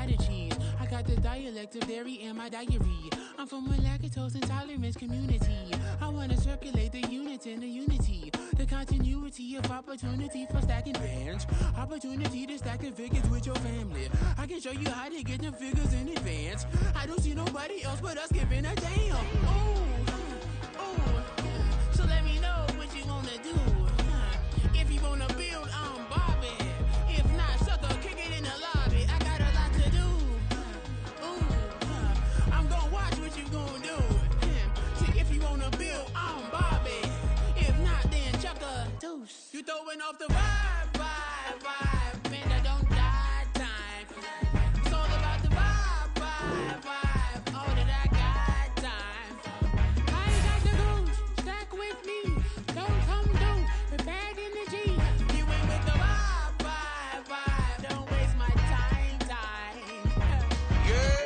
feta cheese. I got the dialect of dairy in my diary. I'm from a lactose intolerance community. I wanna circulate the units in the unity. The continuity of opportunity for stacking bands. Opportunity to stack the figures with your family. I can show you how to get the figures in advance. I don't see nobody else but us giving a damn. So let me know what you wanna do. If you wanna build, I'm Bobby. If not, sucker, kick it in the lobby. I got a lot to do. I'm gonna watch what you gonna do. See, if you wanna build, I'm Bobby. If not, then chuck a deuce. You throwing off the vibe, vibe, vibe. Man, I don't die time. It's all about the vibe, vibe, vibe. All that I got time. I ain't got the goose. Stack with me. Don't come through with bad energy. You ain't with the vibe, vibe, vibe. Don't waste my time. Yeah,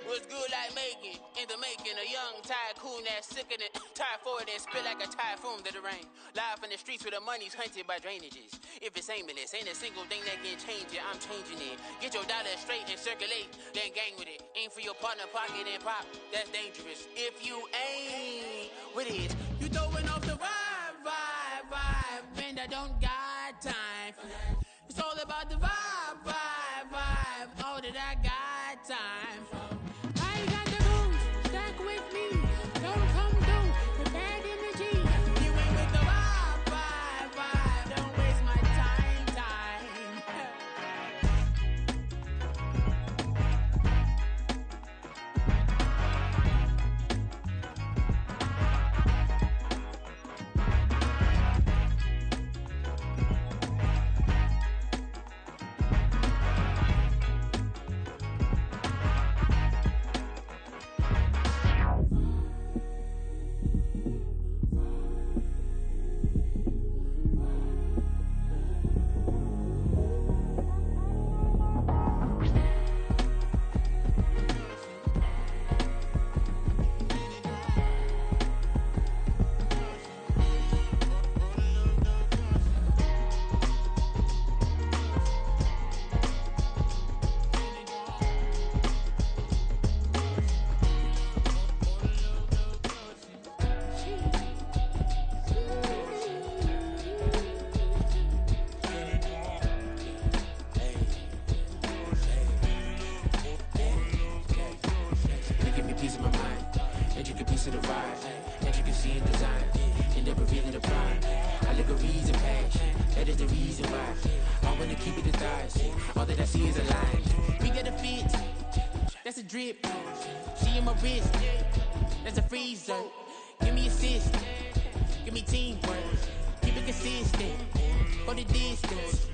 what's good like making? In the making, a young tycoon that's sick of it. Tired for it and spit like a typhoon to the rain. Live in the streets where the money's hunted by drainages. If it's aimless, ain't a single thing that can change it. I'm changing it. Get your dollar straight and circulate, then gang with it. Aim for your partner, pocket and pop. That's dangerous. If you ain't with it, you throwing off the vibe, vibe, vibe. Man, I don't got time for that. It's all about the vibe, vibe, vibe. All that I got time for. I ain't got the goose. Stack with me. Don't come through with bad energy. You ain't with the vibe, vibe, vibe. Don't waste my time. That's a drip. She in my wrist. That's a freezer. Give me assist. Give me teamwork. Keep it consistent. For the distance.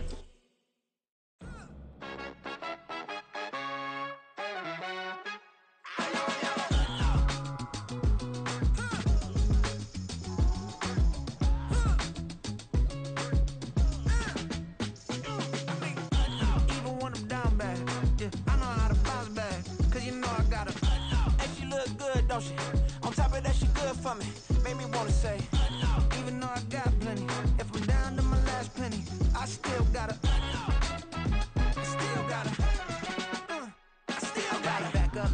On top of that, she good for me. Made me wanna say, even though I got plenty, if I'm down to my last penny, I still gotta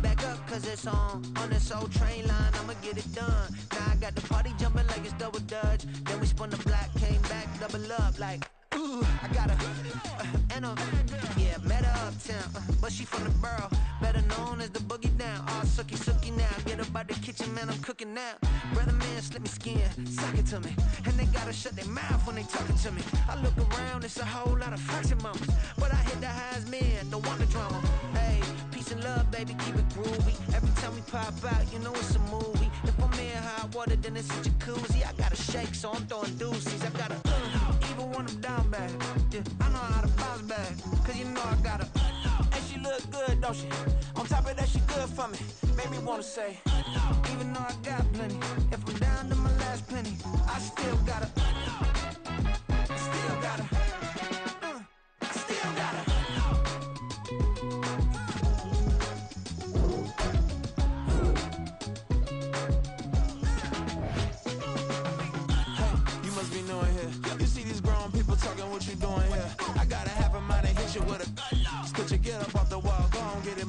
back up, cause it's on this old train line, I'ma get it done. Now I got the party jumping like it's double dutch. Then we spun the block, came back, double up like, ooh, I got her, and yeah, met her uptown, but she from the borough, better known as the boogie down. All sookie now, get up out the kitchen, man, I'm cooking now. Brother man, slip me skin, suck it to me, and they gotta shut their mouth when they talking to me. I look around, it's a whole lot of fraction mamas, but I hit the highs, man, don't want the drama. Hey, peace and love, baby, keep it groovy. Every time we pop out, you know it's a movie. If I'm in hot water, then it's a jacuzzi. I gotta shake, so I'm throwing deuces. I gotta even when I'm down bad, yeah, I know how to bounce back, cause you know I gotta and she look good, don't she? On top of that, she good for me. Made me wanna say, even though I got plenty, if I'm down to my last penny, I still gotta what you doing here? I gotta have a mind to hit you with a. Put your get up off the wall, go on, get it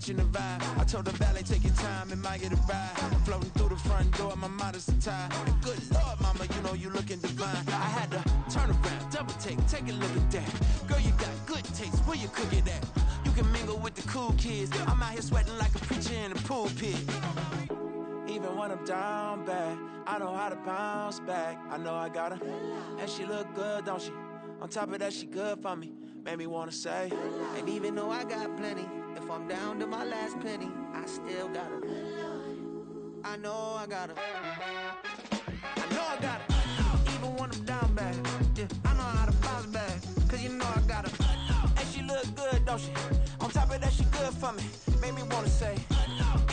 matching the vibe. I told the valet, take your time, it might get a ride. Floating through the front door, my mind is tied. Good Lord, mama, you know you looking divine. I had to turn around, double take a look at that. Girl, you got good taste, where you cook it at? You can mingle with the cool kids. I'm out here sweating like a preacher in a pulpit. Even when I'm down bad, I know how to bounce back. I know I got her, and she look good, don't she? On top of that, she good for me. Made me wanna say, and even though I got plenty, if I'm down to my last penny, I still got her. I know I got her. I know I got her. Even when I'm down bad, yeah, I know how to bounce back. Cause you know I got her. And she look good, don't she? On top of that, she good for me. Made me wanna say,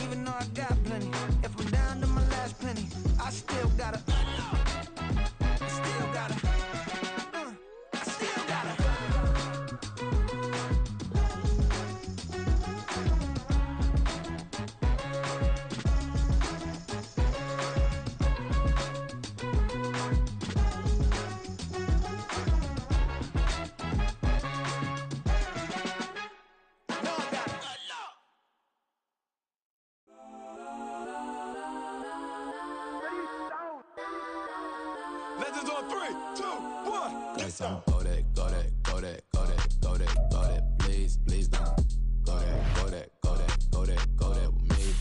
even though I got plenty, if I'm down to my last penny, I still got her. I still got her. I still got her. Legends on 3, 2, 1. Guess I'm go that, please, please don't. Go that with me.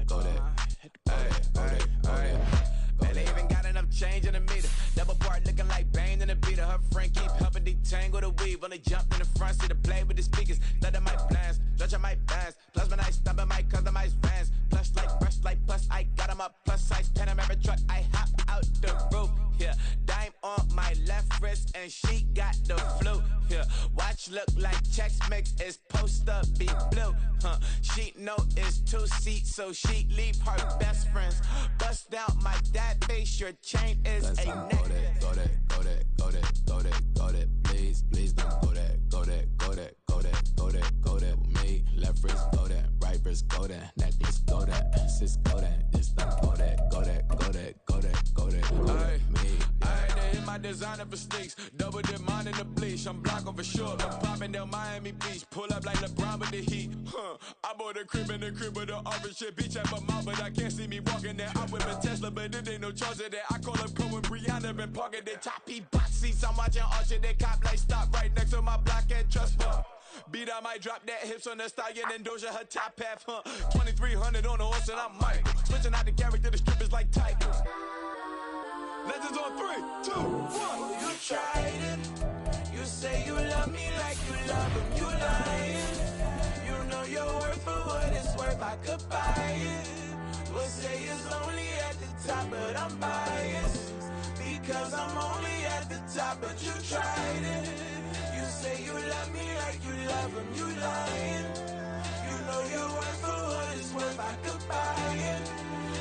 Go that. Man, they even got enough change in the meter. Double part looking like Bane in the beater. Her friend keep helping detangle the weave. Only jumped in the front seat to play with the speakers. Let them might blast, stretch might dance. Plus when I stop in my customized vans. Plus like brush like plus I got them up. Plus size Panamera truck. I hop out the roof. Yeah, dime on my left wrist and she got the flu. Yeah, watch look like Chex Mix is supposed to be blue. She know it's 2 seats, so she leave her best friends. Bust down my dad face. Your chain is a neck. Go that, please, please don't go that with me. Left wrist go that, right wrist go that, necklace go that, sis go that, this don't go that. Aye, they hit my designer for sneaks. Double dip mine in the bleach. I'm blocking for sure. I'm popping down Miami Beach. Pull up like LeBron with the heat. I bought a crib in the crib with the orange shit. Beach at my mouth, but I can't see me walking there. I'm with a Tesla, but it ain't no charge of that. I call up Cohen, Brianna, been parking the top P box seats. I'm watching Archer, they cop like stop right next to my block and trust fund. Beat, I might drop that hips on the stallion and Doja her top half, 2300 on the horse and I'm Mike. Switching out the character, the strippers like Tigers. Legends on 3, 2, 1. You tried it. You say you love me like you love him. You lying. You know your worth for what it's worth. I could buy it. We'll say it's lonely at the top, but I'm biased because I'm only at the top. But you tried it. You say you love me like you love him. You lying. You know your worth for what it's worth. I could buy it.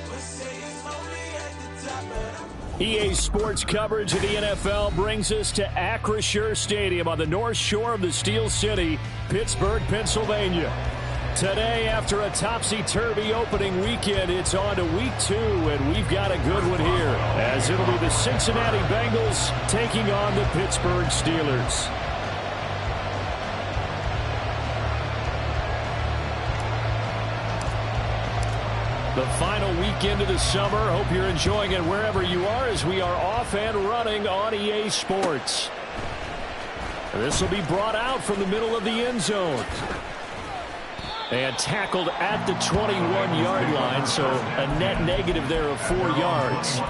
We'll say it's lonely at the top, but I'm EA Sports coverage of the NFL brings us to Acrisure Stadium on the north shore of the Steel City, Pittsburgh, Pennsylvania. Today, after a topsy-turvy opening weekend, it's on to week 2, and we've got a good one here, as it'll be the Cincinnati Bengals taking on the Pittsburgh Steelers. The final weekend of the summer. Hope you're enjoying it wherever you are as we are off and running on EA Sports. This will be brought out from the middle of the end zone. And tackled at the 21-yard line, so a net negative there of 4 yards.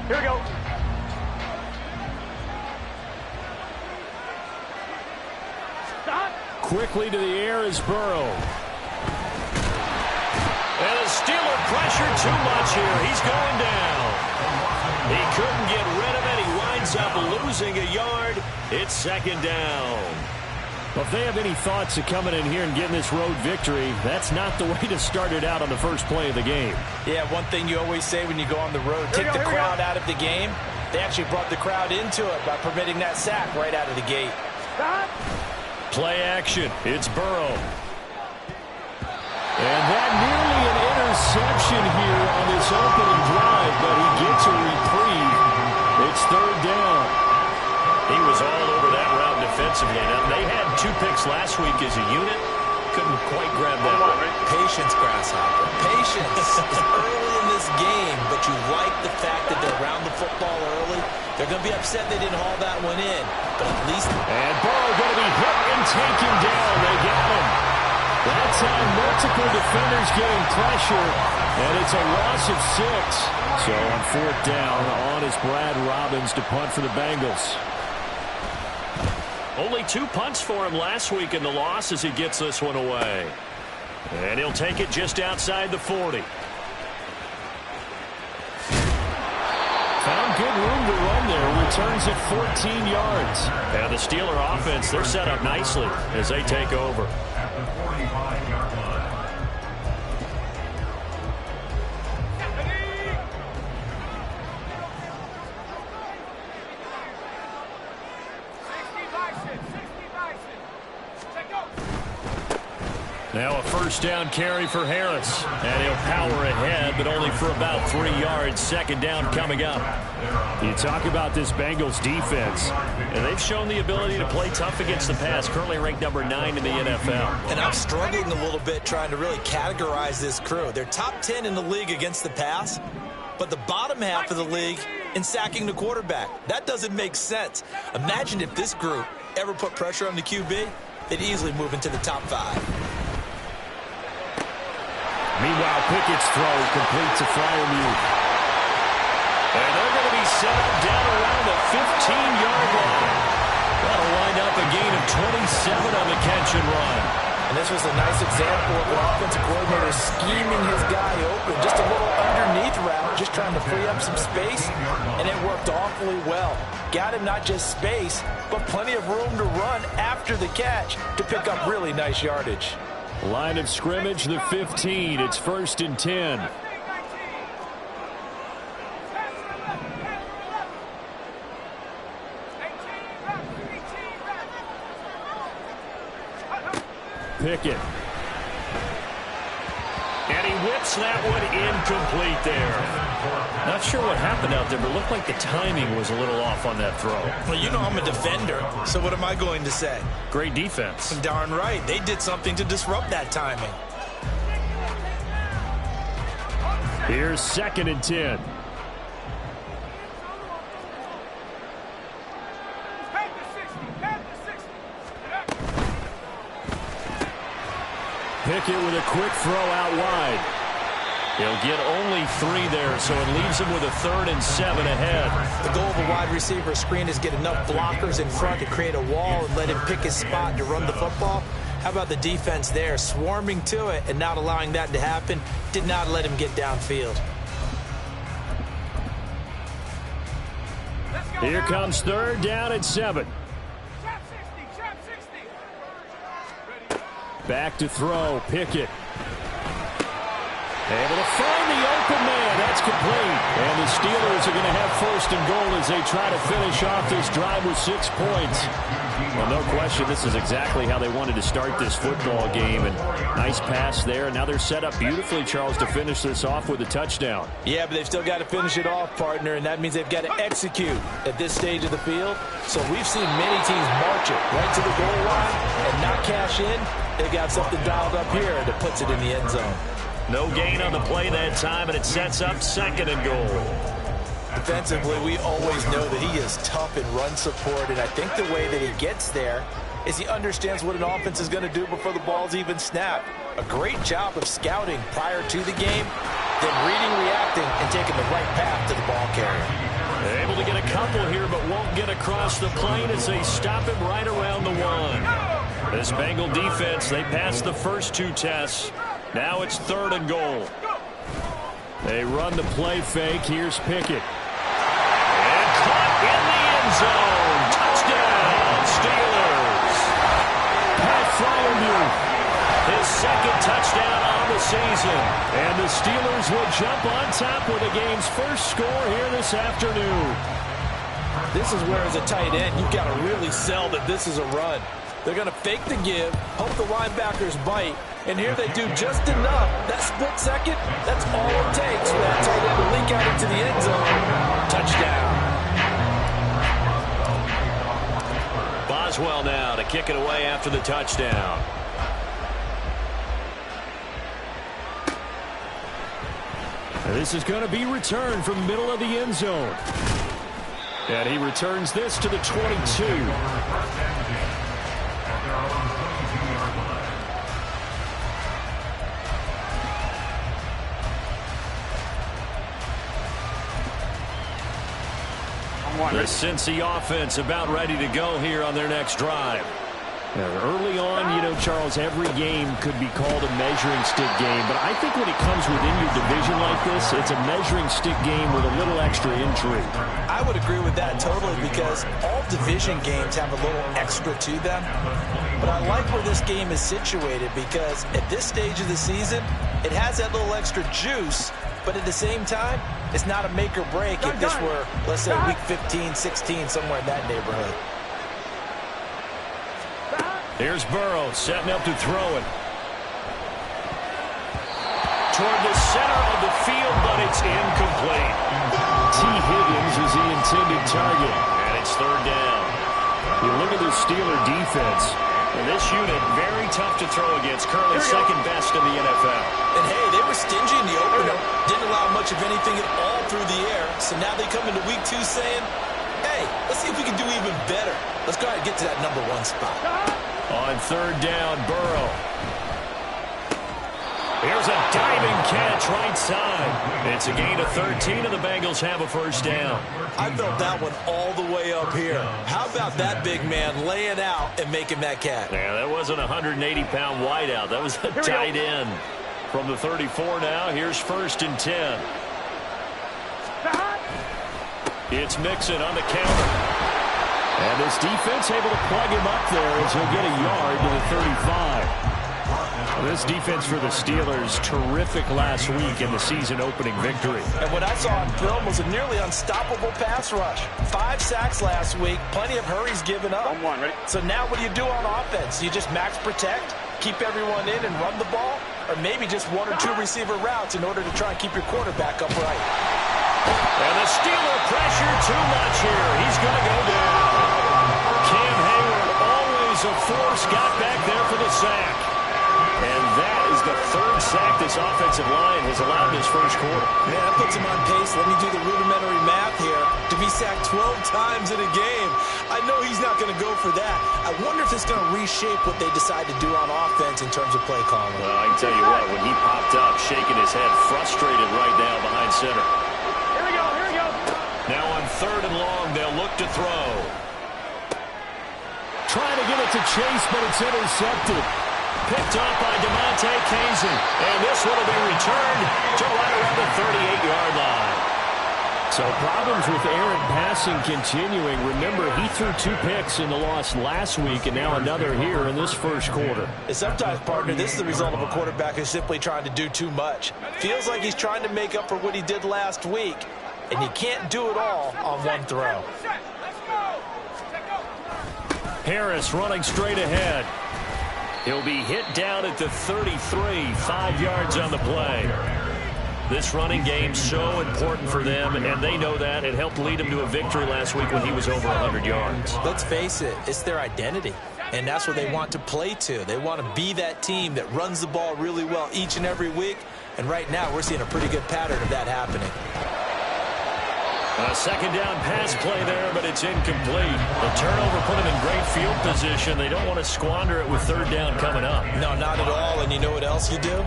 Here we go. Stop. Quickly to the air is Burrow. And the Steeler pressure too much here. He's going down. He couldn't get rid of it. He winds up losing a yard. It's second down. Well, if they have any thoughts of coming in here and getting this road victory, that's not the way to start it out on the first play of the game. Yeah, one thing you always say when you go on the road, take the crowd out of the game. They actually brought the crowd into it by permitting that sack right out of the gate. Stop. Play action. It's Burrow. And that nearly an interception here on this opening drive, but he gets a reprieve. It's third down. He was all over that route defensively. Now, they had 2 picks last week as a unit. Couldn't quite grab that one. Patience, Grasshopper. Patience. It's early in this game, but you like the fact that they're around the football early. They're going to be upset they didn't haul that one in, but at least... And Burrow going to be hit and taken down. They got him. That time, multiple defenders getting pressure, and it's a loss of 6. So on 4th down, on is Brad Robbins to punt for the Bengals. Only 2 punts for him last week in the loss as he gets this one away. And he'll take it just outside the 40. Found good room to run there. Returns it 14 yards. And the Steeler offense, they're set up nicely as they take over. Now a first down carry for Harris. And he'll power ahead, but only for about 3 yards. Second down coming up. You talk about this Bengals defense, and they've shown the ability to play tough against the pass. Currently ranked number 9 in the NFL. And I'm struggling a little bit trying to really categorize this crew. They're top 10 in the league against the pass, but the bottom half of the league in sacking the quarterback. That doesn't make sense. Imagine if this group ever put pressure on the QB, they'd easily move into the top 5. Meanwhile, Pickett's throw complete to Freiermuth. And they're going to be set up down around the 15-yard line. That'll wind up a gain of 27 on the catch and run. And this was a nice example of an offensive coordinator scheming his guy open. Just a little underneath route, just trying to free up some space, and it worked awfully well. Got him not just space, but plenty of room to run after the catch to pick up really nice yardage. Line of scrimmage, the 15. It's 1st and 10. Pickett. And he whips that one incomplete there. Not sure what happened out there, but it looked like the timing was a little off on that throw. Well, you know I'm a defender, so what am I going to say? Great defense. Darn right. They did something to disrupt that timing. Here's 2nd and 10. Pickett with a quick throw out wide. He'll get only 3 there, so it leaves him with a 3rd and 7 ahead. The goal of a wide receiver screen is get enough blockers in front to create a wall and let him pick his spot to run the football. How about the defense there, swarming to it and not allowing that to happen? Did not let him get downfield. Here comes 3rd down and 7. Back to throw, Pickett. Able to find the open man. That's complete. And the Steelers are going to have 1st and goal as they try to finish off this drive with 6 points. Well, no question, this is exactly how they wanted to start this football game. And nice pass there. Now they're set up beautifully, Charles, to finish this off with a touchdown. Yeah, but they've still got to finish it off, partner, and that means they've got to execute at this stage of the field. So we've seen many teams march it right to the goal line and not cash in. They've got something dialed up here that puts it in the end zone. No gain on the play that time, and it sets up 2nd and goal. Defensively, we always know that he is tough in run support, and I think the way that he gets there is he understands what an offense is going to do before the ball's even snapped. A great job of scouting prior to the game, then reading, reacting, and taking the right path to the ball carrier. Able to get a couple here, but won't get across the plane as they stop him right around the 1. This Bengal defense, they passed the first 2 tests. Now it's 3rd and goal. They run the play fake. Here's Pickett. And caught in the end zone. Touchdown, Steelers. Pat Freiermuth, his 2nd touchdown on the season. And the Steelers will jump on top with the game's first score here this afternoon. This is where, as a tight end, you've got to really sell that this is a run. They're going to fake the give, hope the linebackers bite, and here they do just enough. That split second, that's all it takes for that tight end to leak out into the end zone. Touchdown. Boswell now to kick it away after the touchdown. This is going to be returned from the middle of the end zone. And he returns this to the 22. The Cincy offense about ready to go here on their next drive. Early on, Charles, every game could be called a measuring stick game. But I think when it comes within your division like this, it's a measuring stick game with a little extra intrigue. I would agree with that totally because all division games have a little extra to them. But I like where this game is situated because at this stage of the season, it has that little extra juice. But at the same time, it's not a make or break if this were, let's say, week 15, 16, somewhere in that neighborhood. Here's Burrow setting up to throw it. Toward the center of the field, but it's incomplete. T. Higgins is the intended target, and it's third down. You look at the Steeler defense, and this unit very tough to throw against, currently second best in the NFL. And hey, they were stingy in the opener, didn't allow much of anything at all through the air, so now they come into week 2 saying, hey, let's see if we can do even better. Let's go ahead and get to that number 1 spot. On third down, Burrow. Here's a diving catch right side. It's a gain of 13, and the Bengals have a first down. I felt that one all the way up here. How about that big man laying out and making that catch? Yeah, that wasn't a 180-pound wideout. That was a tight end. From the 34 now, here's first and 10. It's Mixon on the counter. And this defense able to plug him up there as he'll get a yard to the 35. This defense for the Steelers, terrific last week in the season-opening victory. And what I saw on film was a nearly unstoppable pass rush. 5 sacks last week, plenty of hurries given up. Ready? So now what do you do on offense? You just max protect, keep everyone in and run the ball? Or maybe just 1 or 2 receiver routes in order to try and keep your quarterback upright? And the Steeler pressure too much here. He's going to go down. Cam Hayward, always a force, got back there for the sack. And that is the 3rd sack this offensive line has allowed this first quarter. Man, that puts him on pace. Let me do the rudimentary math here. To be sacked 12 times in a game. I know he's not going to go for that. I wonder if it's going to reshape what they decide to do on offense in terms of play calling. Well, I can tell you what, when he popped up, shaking his head, frustrated right now behind center. Here we go. Now on third and long, they'll look to throw. Trying to get it to Chase, but it's intercepted. Picked up by DeMonte Kazin. And this one will be returned to right around the 38-yard line. So problems with Aaron passing continuing. Remember, he threw 2 picks in the loss last week, and now another here in this first quarter. And sometimes, partner, this is the result of a quarterback who's simply trying to do too much. Feels like he's trying to make up for what he did last week, and you can't do it all on one throw. Harris running straight ahead. He'll be hit down at the 33, 5 yards on the play. This running game so important for them, and they know that. It helped lead them to a victory last week when he was over 100 yards. Let's face it, it's their identity, and that's what they want to play to. They want to be that team that runs the ball really well each and every week, and right now we're seeing a pretty good pattern of that happening. A second down pass play there, but it's incomplete. The turnover put them in great field position. They don't want to squander it with third down coming up. No, not at all, and you know what else you do?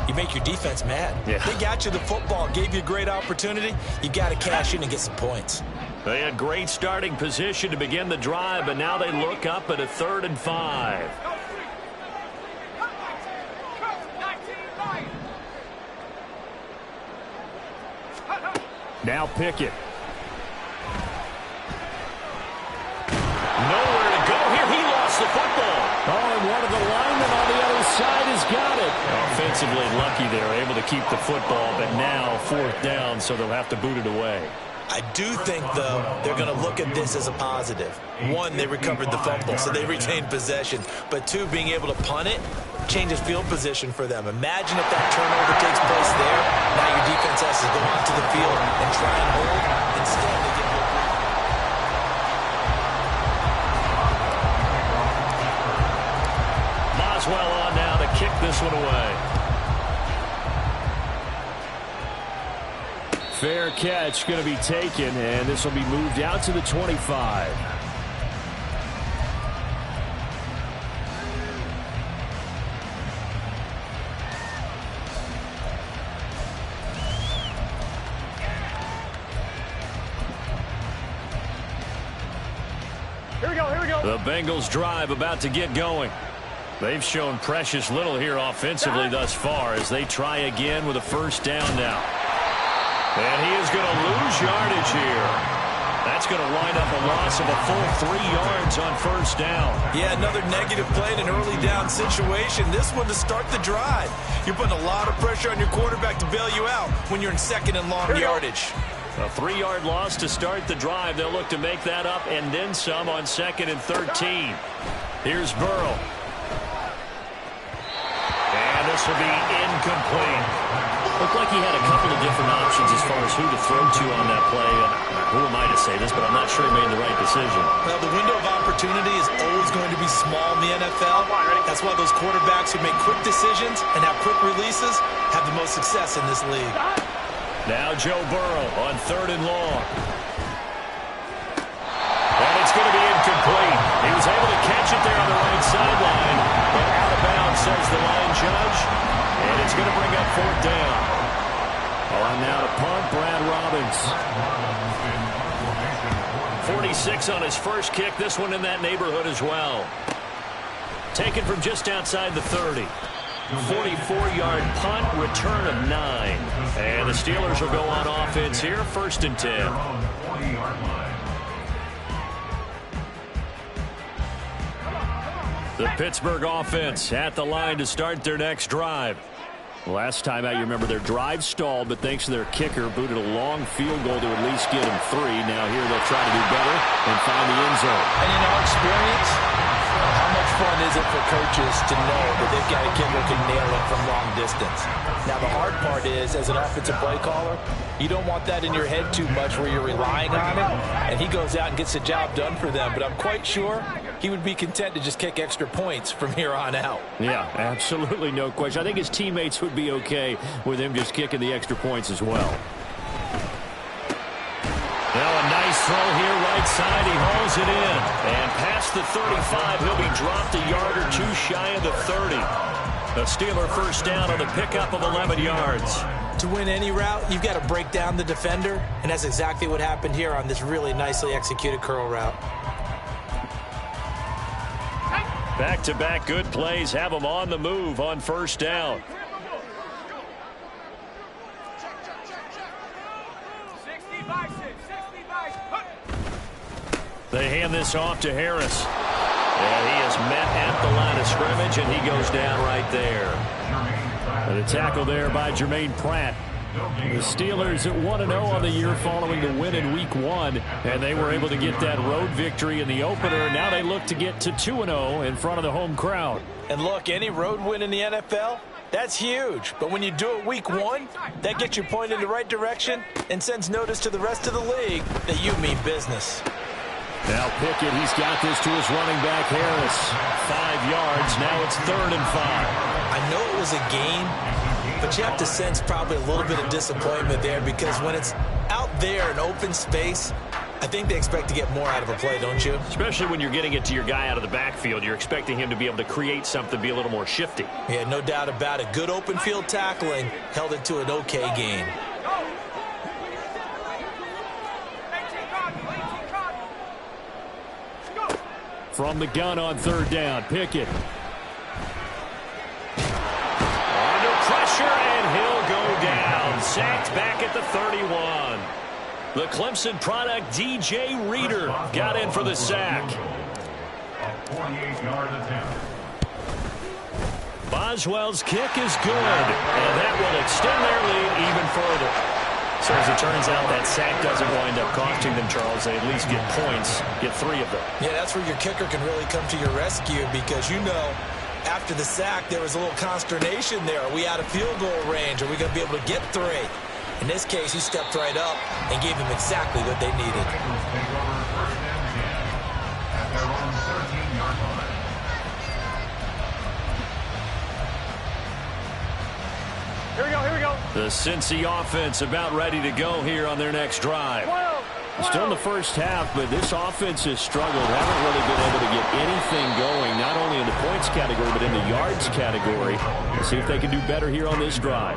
You make your defense mad. Yeah. They got you the football, gave you a great opportunity. You got to cash in and get some points. They had great starting position to begin the drive, but now they look up at a 3rd and 5. Now Pickett. Nowhere to go here. He lost the football. Oh, and one of the linemen on the other side has got it. Offensively lucky they're able to keep the football, but now 4th down, so they'll have to boot it away. I do think, though, they're going to look at this as a positive. One, they recovered the fumble, so they retained possession. But two, being able to punt it changes field position for them. Imagine if that turnover takes place there. Now your defense has to go onto the field and try and hold. Instead, they get Boswell on now to kick this one away. Fair catch going to be taken, and this will be moved out to the 25. Here we go. The Bengals drive about to get going. They've shown precious little here offensively thus far as they try again with a first down now. And he is going to lose yardage here. That's going to wind up a loss of a full 3 yards on first down. Yeah, another negative play in an early down situation. This one to start the drive. You're putting a lot of pressure on your quarterback to bail you out when you're in second and long yardage. A 3-yard loss to start the drive. They'll look to make that up and then some on 2nd and 13. Here's Burrow. And this will be incomplete. Looked like he had a couple of different options as far as who to throw to on that play. And who am I to say this, but I'm not sure he made the right decision. Well, the window of opportunity is always going to be small in the NFL. That's why those quarterbacks who make quick decisions and have quick releases have the most success in this league. Now Joe Burrow on 3rd and long. And it's going to be incomplete. He was able to catch it there on the right sideline, but out of bounds, says the line judge. And it's going to bring up 4th down. On now to punt, Brad Robbins. 46 on his first kick. This one in that neighborhood as well. Taken from just outside the 30. 44-yard punt, return of 9. And the Steelers will go on offense here, 1st and 10. The Pittsburgh offense at the line to start their next drive. Last time out, you remember their drive stalled, but thanks to their kicker, booted a long field goal to at least get them 3. Now here they'll try to do better and find the end zone. And in our experience, how much fun is it for coaches to know that they've got a kid who can nail it from long distance? Now, the hard part is, as an offensive play caller, you don't want that in your head too much where you're relying on it, and he goes out and gets the job done for them. But I'm quite sure he would be content to just kick extra points from here on out. Yeah, absolutely no question. I think his teammates would be okay with him just kicking the extra points as well. Now a nice throw here, right side. He hauls it in. And past the 35, he'll be dropped a yard or two shy of the 30. A Steeler first down on a pickup of 11 yards. To win any route, you've got to break down the defender, and that's exactly what happened here on this really nicely executed curl route. Back-to-back good plays have them on the move on first down. They hand this off to Harris. And he is met at the line of scrimmage, and he goes down right there. And a tackle there by Jermaine Pratt. The Steelers at 1-0 on the year following the win in Week 1, and they were able to get that road victory in the opener. Now they look to get to 2-0 in front of the home crowd. And look, any road win in the NFL, that's huge. But when you do it Week 1, that gets you pointed in the right direction and sends notice to the rest of the league that you mean business. Now Pickett, he's got this to his running back Harris. 5 yards, now it's 3rd and 5. I know it was a game, but you have to sense probably a little bit of disappointment there because when it's out there in open space, I think they expect to get more out of a play, don't you? Especially when you're getting it to your guy out of the backfield. You're expecting him to be able to create something, be a little more shifty. Yeah, no doubt about it. Good open field tackling held it to an okay game. From the gun on 3rd down, Pickett. Under pressure, and he'll go down. Sacked back at the 31. The Clemson product, DJ Reader, got in for the sack. Boswell's kick is good, and that will extend their lead even further. So So as it turns out, that sack doesn't wind up costing them, Charles. They at least get points, get 3 of them. Yeah, that's where your kicker can really come to your rescue because, after the sack, there was a little consternation there. Are we out of field goal range? Are we going to be able to get 3? In this case, he stepped right up and gave them exactly what they needed. Here we go, here we go. The Cincy offense about ready to go here on their next drive. Still in the first half, but this offense has struggled. Haven't really been able to get anything going, not only in the points category, but in the yards category. Let's see if they can do better here on this drive.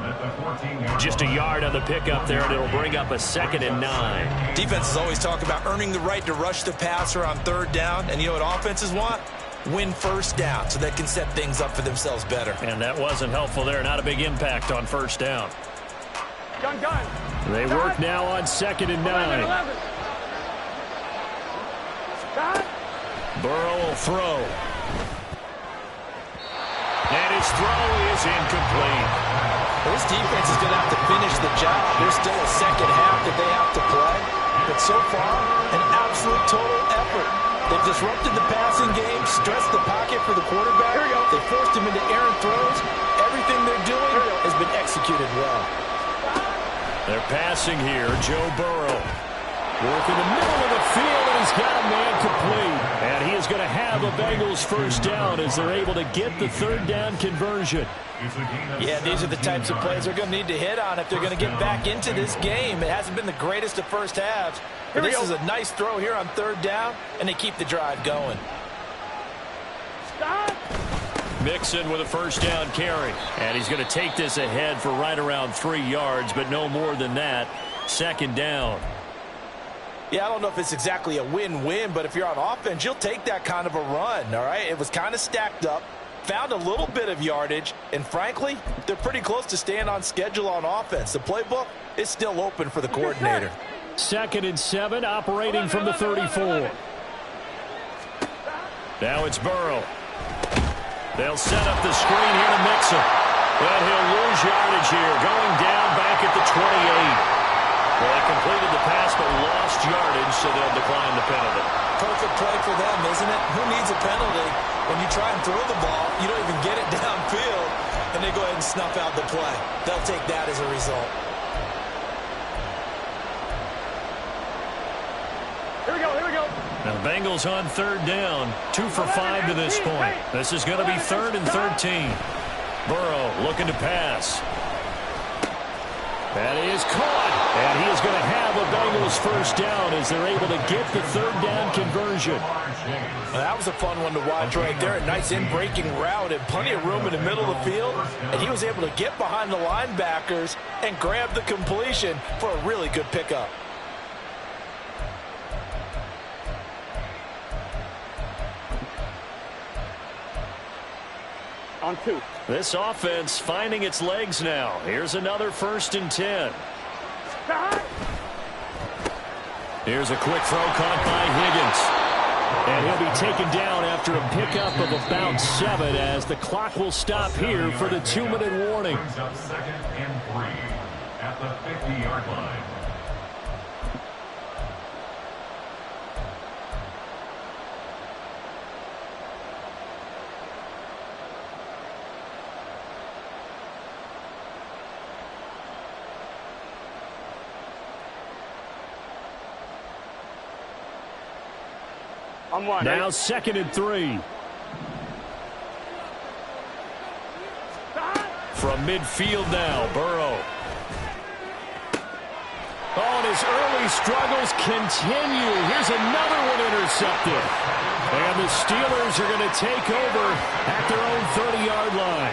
Just a yard on the pickup there, and it'll bring up a 2nd and 9. Defenses always talk about earning the right to rush the passer on 3rd down, and you know what offenses want? Win 1st down so they can set things up for themselves better. And that wasn't helpful there. Not a big impact on 1st down. Gun. They work now on 2nd and 9. 11. Burrow will throw. And his throw is incomplete. This defense is going to have to finish the job. There's still a 2nd half that they have to play. But so far, an absolute total effort. They've disrupted the passing game, stretched the pocket for the quarterback. They forced him into errant throws. Everything they're doing has been executed well. They're passing here. Joe Burrow. Work in the middle of the field, and he's got a man complete. And he is going to have a Bengals 1st down as they're able to get the 3rd down conversion. Yeah, these are the types of plays they're going to need to hit on if they're going to get back into this game. It hasn't been the greatest of first halves. But this is a nice throw here on 3rd down, and they keep the drive going. Mixon with a 1st down carry. And he's going to take this ahead for right around 3 yards, but no more than that. 2nd down. Yeah, I don't know if it's exactly a win-win, but if you're on offense, you'll take that kind of a run, all right? It was kind of stacked up, found a little bit of yardage, and frankly, they're pretty close to staying on schedule on offense. The playbook is still open for the coordinator. 2nd and 7, operating from the 34. Now it's Burrow. They'll set up the screen here to Mixon. But he'll lose yardage here, going down back at the 28. Well, they completed the pass but lost yardage, so they'll decline the penalty. Perfect play for them, isn't it? Who needs a penalty when you try and throw the ball, you don't even get it downfield, and they go ahead and snuff out the play. They'll take that as a result. Here we go. Now the Bengals on 3rd down, 2 for 5 to this point. This is going to be 3rd and 13. Burrow looking to pass. That is caught, and he is going to have a Bengals 1st down as they're able to get the 3rd down conversion. Well, that was a fun one to watch right there. A nice in-breaking route and plenty of room in the middle of the field, and he was able to get behind the linebackers and grab the completion for a really good pickup. On 2. This offense finding its legs now. Here's another 1st and 10. Here's a quick throw caught by Higgins. And he'll be taken down after a pickup of about 7 as the clock will stop here for the 2-minute warning. 2nd and 3 at the 50-yard line. On 1. Now 2nd and 3. From midfield now, Burrow. Oh, and his early struggles continue. Here's another one intercepted. And the Steelers are going to take over at their own 30-yard line.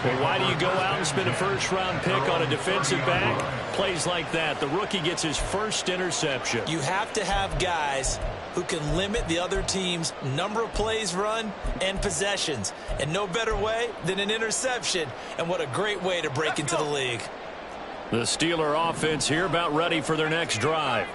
Well, why do you go out and spend a 1st-round pick on a defensive back? Plays like that. The rookie gets his 1st interception. You have to have guys who can limit the other team's number of plays run and possessions. And no better way than an interception. And what a great way to break into the league. The Steeler offense here about ready for their next drive.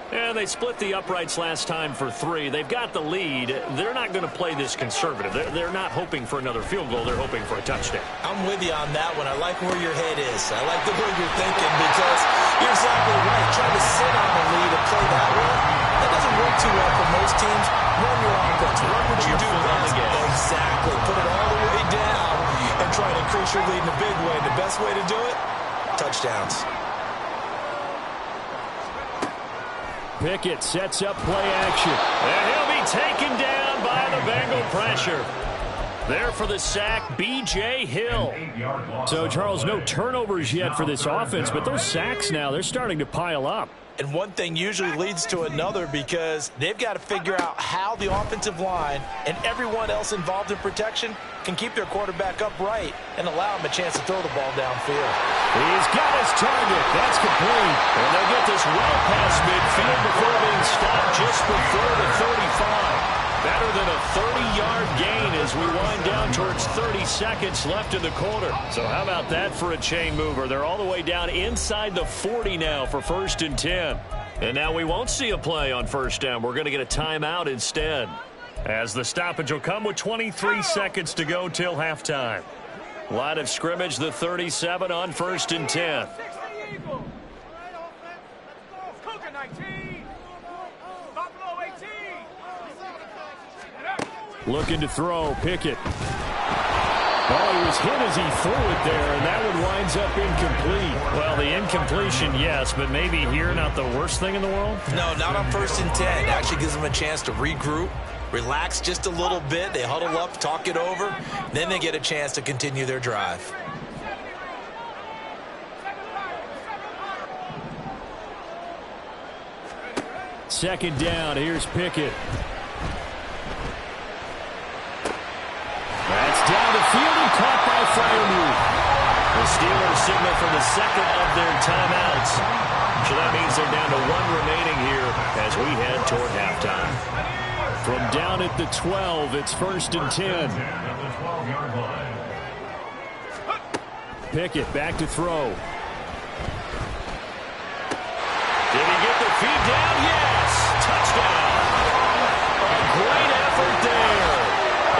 And they split the uprights last time for 3. They've got the lead. They're not going to play this conservative. They're not hoping for another field goal. They're hoping for a touchdown. I'm with you on that one. I like where your head is. I like the way you're thinking because you're exactly right. Trying to sit on the lead and play that way, that doesn't work too well for most teams. Run your offense. Run what you do best. Exactly. Put it all the way down and try to increase your lead in a big way. The best way to do it, touchdowns. Pickett sets up play action. And he'll be taken down by the Bengal pressure. There for the sack, B.J. Hill. So, Charles, no turnovers yet for this offense, but those sacks now, they're starting to pile up. And one thing usually leads to another because they've got to figure out how the offensive line and everyone else involved in protection can keep their quarterback upright and allow him a chance to throw the ball downfield. He's got his target. That's complete. And they'll get this well past midfield before being stopped just before the 35. Better than a 30-yard gain as we wind down towards 30 seconds left in the quarter. So how about that for a chain mover? They're all the way down inside the 40 now for 1st and 10. And now we won't see a play on 1st down. We're going to get a timeout instead, as the stoppage will come with 23 seconds to go till halftime. Line of scrimmage, the 37 on 1st and 10. Looking to throw, Pickett. Oh, he was hit as he threw it there, and that one winds up incomplete. Well, the incompletion, yes, but maybe here not the worst thing in the world? No, not on 1st and 10. Actually gives them a chance to regroup, relax just a little bit. They huddle up, talk it over. Then they get a chance to continue their drive. Second down, here's Pickett. That's down the field and caught by Freiermuth. The Steelers signal for the second of their timeouts. So that means they're down to 1 remaining here as we head toward halftime. From down at the 12, it's 1st and 10. Pickett back to throw. Did he get the feed down? Yes! Touchdown! A great effort there.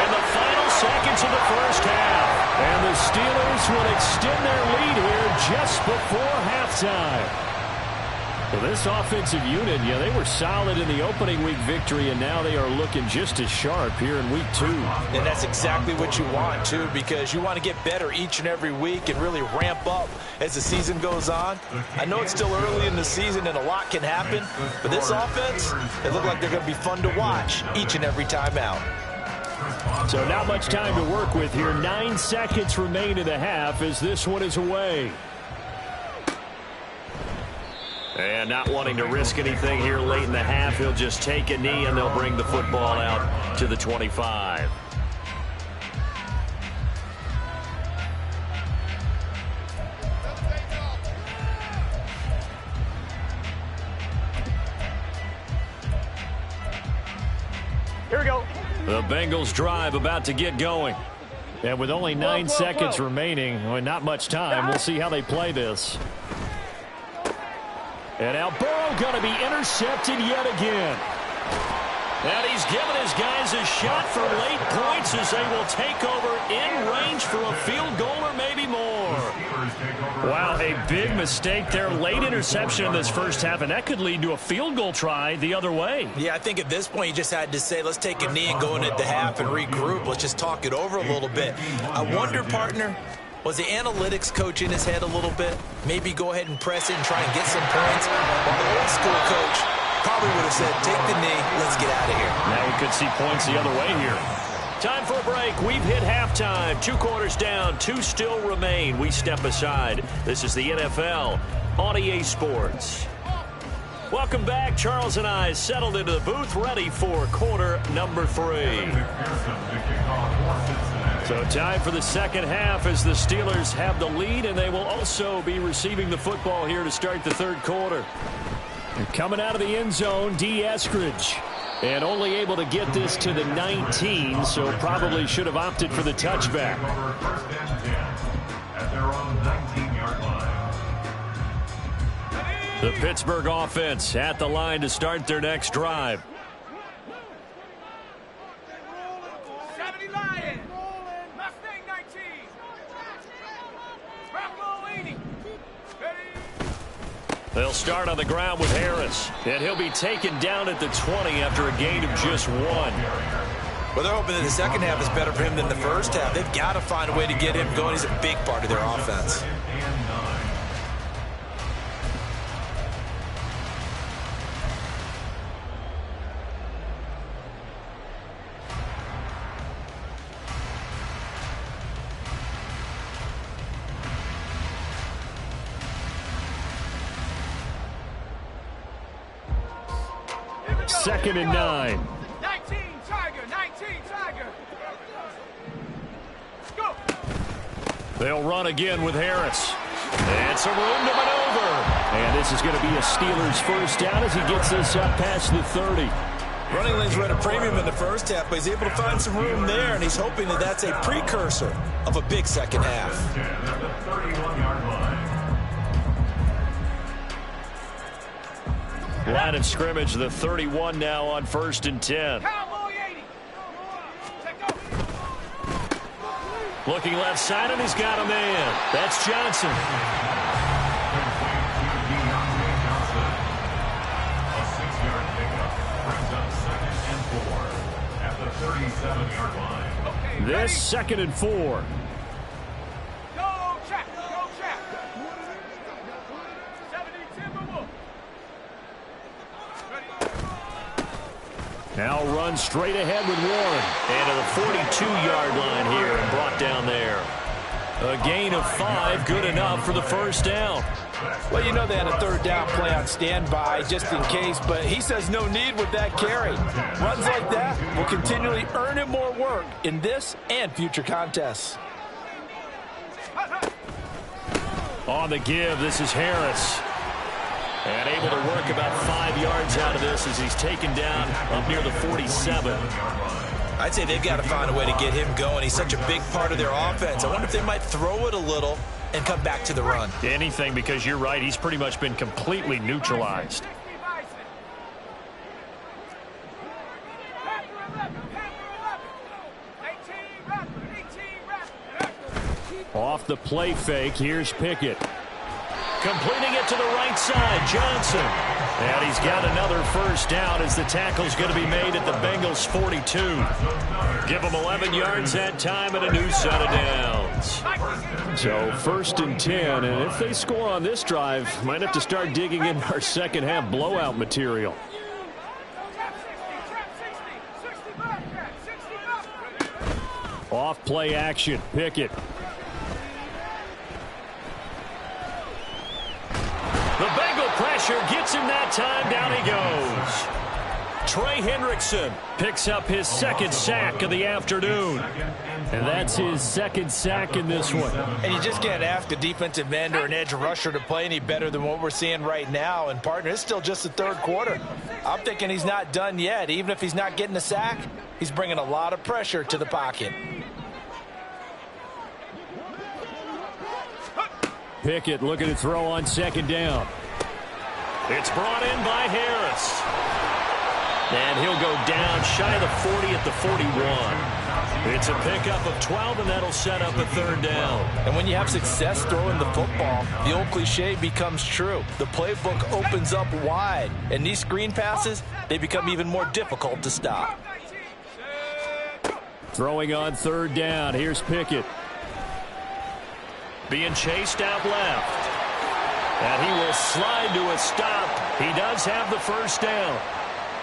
In the final seconds of the 1st half. And the Steelers will extend their lead here just before halftime. Well, this offensive unit, yeah, they were solid in the opening week victory, and now they are looking just as sharp here in week 2. And that's exactly what you want, too, because you want to get better each and every week and really ramp up as the season goes on. I know it's still early in the season and a lot can happen, but this offense, they look like they're going to be fun to watch each and every time out. So not much time to work with here. 9 seconds remain in the half as this one is away. And not wanting to risk anything here late in the half, he'll just take a knee and they'll bring the football out to the 25. Here we go. The Bengals drive about to get going. And with only 9 seconds remaining, well, not much time, we'll see how they play this. And now Burrow going to be intercepted yet again. And he's given his guys a shot for late points as they will take over in range for a field goal or maybe more. Wow, a big mistake there. Late interception in this 1st half, and that could lead to a field goal try the other way. Yeah, I think at this point you just had to say, let's take a knee and go in at the half and regroup. Let's just talk it over a little bit. I wonder, partner, was the analytics coach in his head a little bit? Maybe go ahead and press it and try and get some points? While the old school coach probably would have said, take the knee, let's get out of here. Now we could see points the other way here. Time for a break. We've hit halftime. 2 quarters down, 2 still remain. We step aside. This is the NFL on EA Sports. Welcome back. Charles and I settled into the booth, ready for quarter number 3. So time for the second half as the Steelers have the lead, and they will also be receiving the football here to start the 3rd quarter. And coming out of the end zone, D. Eskridge. And only able to get this to the 19, so probably should have opted for the touchback. First and 10 at their own 19-yard line. The Pittsburgh offense at the line to start their next drive. 70 Lion. Mustang 19. Bravo 80. They'll start on the ground with Harris, and he'll be taken down at the 20 after a gain of just 1. Well, they're hoping that the second half is better for him than the first half. They've got to find a way to get him going. He's a big part of their offense. Second and 9. 19 Tiger. 19 Tiger. Go. They'll run again with Harris. And some room to maneuver. And this is going to be a Steelers first down as he gets this up past the 30. Running lanes were at a premium in the first half, but he's able to find some room there, and he's hoping that that's a precursor of a big second half. At the 31-yard line. Line of scrimmage, the 31 now on 1st and 10. Cowboy 80. Check go. Looking left side, and he's got a man. That's Johnson. A 6-yard pickup brings up 2nd and 4 at the 37-yard line. Okay, This ready? 2nd and 4. Go check. Go check. 70 Timberwolf. Now run straight ahead with Warren. And to the 42-yard line here and brought down there. A gain of 5, good enough for the first down. Well, you know they had a third down play on standby just in case, but he says no need with that carry. Runs like that will continually earn him more work in this and future contests. On the give, this is Harris. And able to work about 5 yards out of this as he's taken down up near the 47. I'd say they've got to find a way to get him going. He's such a big part of their offense. I wonder if they might throw it a little and come back to the run. Anything, because you're right, he's pretty much been completely neutralized. Off the play fake, here's Pickett. Completing it to the right side, Johnson. And he's got another first down as the tackle's going to be made at the Bengals 42. Give them 11 yards that time and a new set of downs. So 1st and 10, and if they score on this drive, might have to start digging in our second half blowout material. Off play action, Pickett. The Bengal pressure gets him that time. Down he goes. Trey Hendrickson picks up his 2nd sack of the afternoon. And that's his 2nd sack in this one. And you just can't ask a defensive end or an edge rusher to play any better than what we're seeing right now. And, partner, it's still just the 3rd quarter. I'm thinking he's not done yet. Even if he's not getting a sack, he's bringing a lot of pressure to the pocket. Pickett looking to throw on 2nd down. It's brought in by Harris. And he'll go down shy of the 40 at the 41. It's a pickup of 12, and that'll set up a 3rd down. And when you have success throwing the football, the old cliche becomes true. The playbook opens up wide, and these screen passes, they become even more difficult to stop. Throwing on 3rd down. Here's Pickett. Being chased out left. And he will slide to a stop. He does have the first down.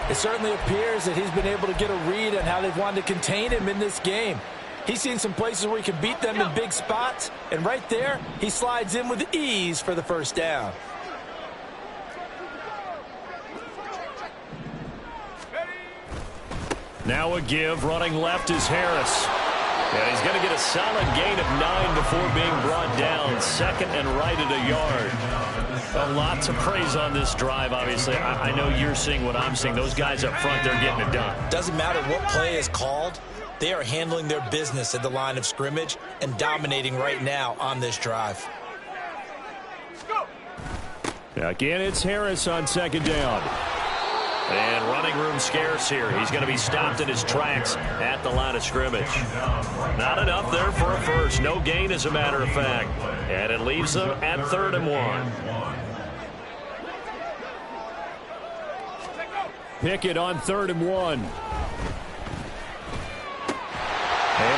It certainly appears that he's been able to get a read on how they've wanted to contain him in this game. He's seen some places where he can beat them in big spots, and right there, he slides in with ease for the first down. Now a give, running left is Harris. And he's going to get a solid gain of 9 before being brought down. 2nd and right at a yard. A lot to praise on this drive, obviously. I know you're seeing what I'm seeing. Those guys up front, they're getting it done. Doesn't matter what play is called. They are handling their business at the line of scrimmage and dominating right now on this drive. Again, it's Harris on second down. And running room scarce here. He's going to be stopped in his tracks at the line of scrimmage. Not enough there for a first. No gain, as a matter of fact. And it leaves them at 3rd and 1. Pickett on 3rd and 1. Able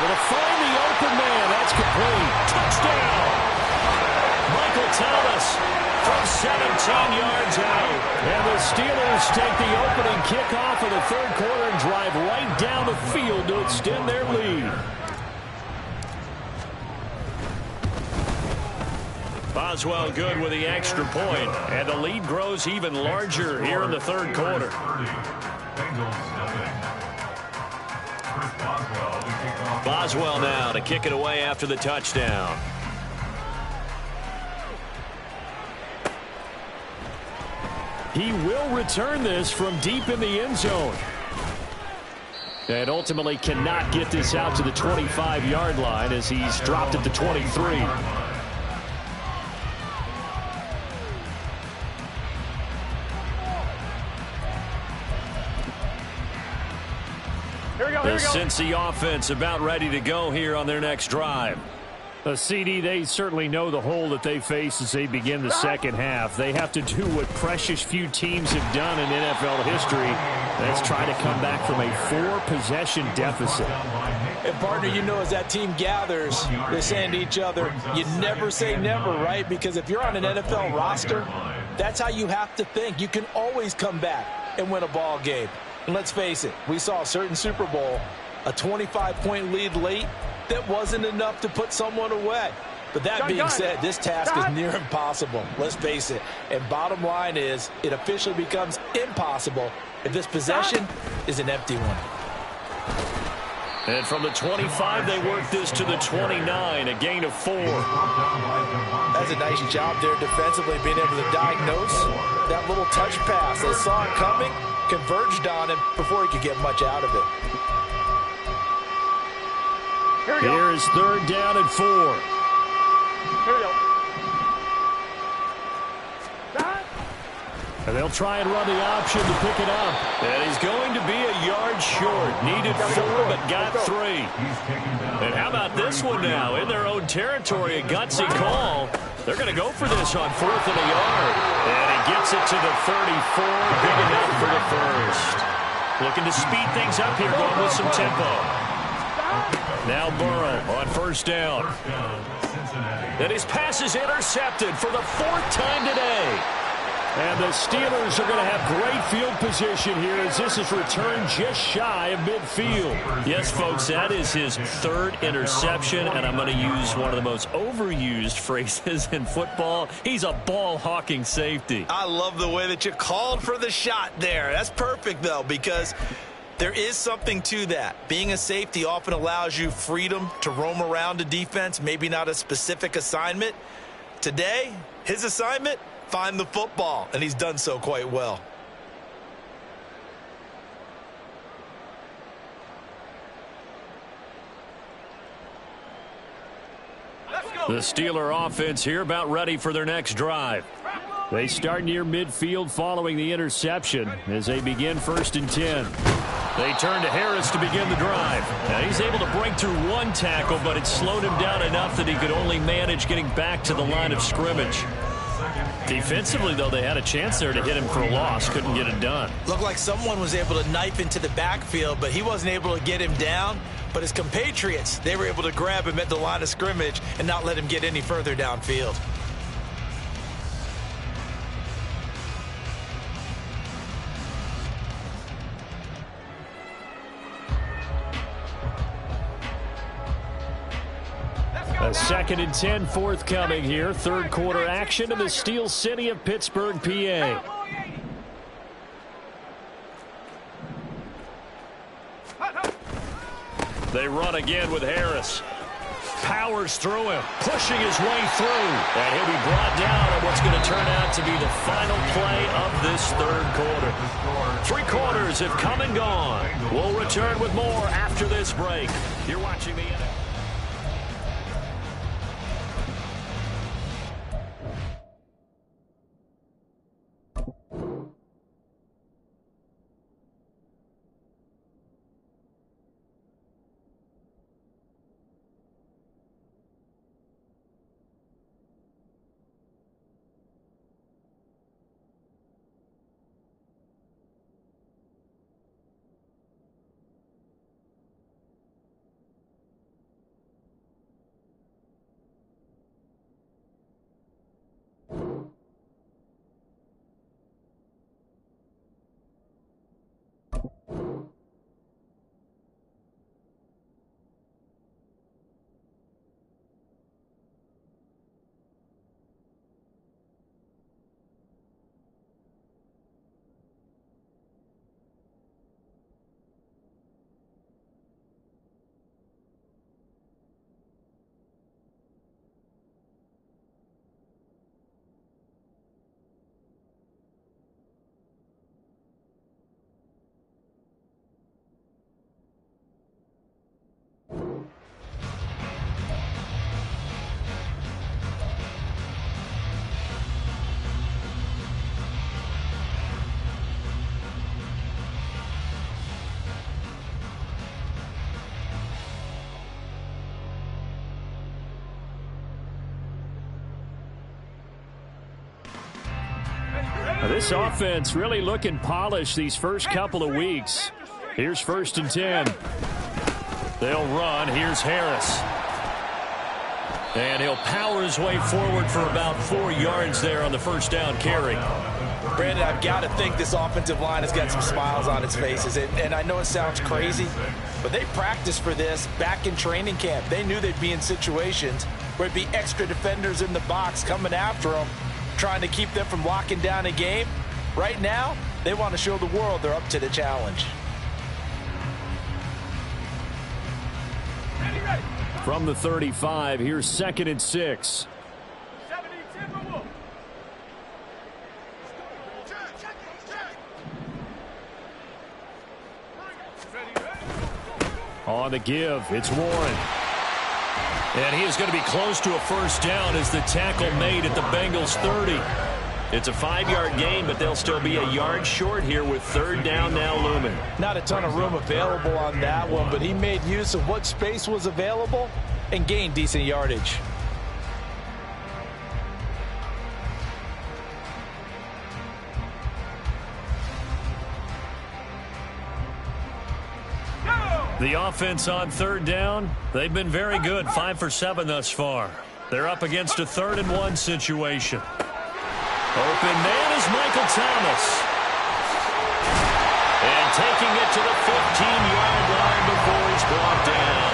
to find the open man. That's complete. Touchdown. Michael Thomas from 17 yards out. And the Steelers take the opening kickoff of the 3rd quarter and drive right down the field to extend their lead. Boswell good with the extra point, and the lead grows even larger here in the 3rd quarter. Boswell now to kick it away after the touchdown. He will return this from deep in the end zone. And ultimately cannot get this out to the 25-yard line as he's dropped at the 23. The Cincy offense about ready to go here on their next drive. The CD, they certainly know the hole that they face as they begin the second half. They have to do what precious few teams have done in NFL history. That's try to come back from a 4-possession deficit. And partner, you know, as that team gathers, they're saying to each other, you never say never, right? Because if you're on an NFL roster, that's how you have to think. You can always come back and win a ball game. And let's face it, we saw a certain Super Bowl, a 25-point lead late, that wasn't enough to put someone away. But that being said, this task is near impossible. Let's face it. And bottom line is, it officially becomes impossible if this possession is an empty one. And from the 25, they work this to the 29, a gain of 4. That's a nice job there defensively, being able to diagnose that little touch pass. They saw it coming, converged on him before he could get much out of it. Here's 3rd down and 4. Here we go. And they'll try and run the option to pick it up. And he's going to be a yard short. Needed 4, but got 3. And how about this one now? In their own territory, a gutsy call. They're going to go for this on 4th and a yard. And he gets it to the 34. Big enough for the first. Looking to speed things up here, going with some tempo. Now Burrow on 1st down. And his pass is intercepted for the 4th time today. And the Steelers are going to have great field position here as this is returned just shy of midfield. Yes, folks, that is his 3rd interception, and I'm going to use one of the most overused phrases in football. He's a ball-hawking safety. I love the way that you called for the shot there. That's perfect, though, because there is something to that. Being a safety often allows you freedom to roam around a defense, maybe not a specific assignment. Today, his assignment, find the football, and he's done so quite well. The Steeler offense here about ready for their next drive. They start near midfield following the interception as they begin 1st and 10. They turn to Harris to begin the drive. Now he's able to break through 1 tackle, but it slowed him down enough that he could only manage getting back to the line of scrimmage. Defensively, though, they had a chance there to hit him for a loss. Couldn't get it done. Looked like someone was able to knife into the backfield, but he wasn't able to get him down. But his compatriots, they were able to grab him at the line of scrimmage and not let him get any further downfield. A 2nd and 10 forthcoming here. 3rd quarter action in the Steel City of Pittsburgh, PA. They run again with Harris. Powers through him, pushing his way through. And he'll be brought down on what's going to turn out to be the final play of this 3rd quarter. 3 quarters have come and gone. We'll return with more after this break. You're watching the NFL. This offense really looking polished these first couple of weeks. Here's 1st and 10. They'll run. Here's Harris. And he'll power his way forward for about 4 yards there on the first down carry. Brandon, I've got to think this offensive line has got some smiles on its faces. And I know it sounds crazy, but they practiced for this back in training camp. They knew they'd be in situations where it'd be extra defenders in the box coming after them, trying to keep them from locking down a game. Right now, they want to show the world they're up to the challenge. From the 35, here's 2nd and 6. On the give, it's Warren. And he is going to be close to a first down as the tackle made at the Bengals 30. It's a 5-yard gain, but they'll still be a yard short here with 3rd down now looming. Not a ton of room available on that one, but he made use of what space was available and gained decent yardage. The offense on 3rd down, they've been very good, 5 for 7 thus far. They're up against a 3rd and 1 situation. Open man is Michael Thomas. And taking it to the 15-yard line before he's brought down.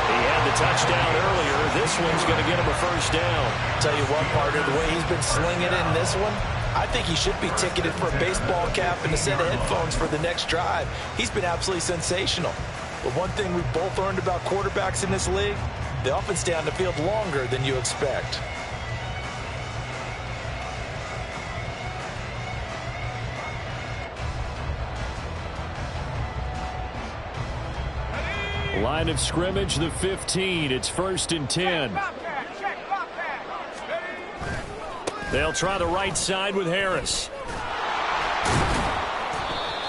He had the touchdown earlier. This one's going to get him a first down. Tell you what, partner, the way he's been slinging it in this one, I think he should be ticketed for a baseball cap and a set of headphones for the next drive. He's been absolutely sensational. But one thing we've both learned about quarterbacks in this league, they often stay on the field longer than you expect. Line of scrimmage, the 15. It's 1st and 10. They'll try the right side with Harris.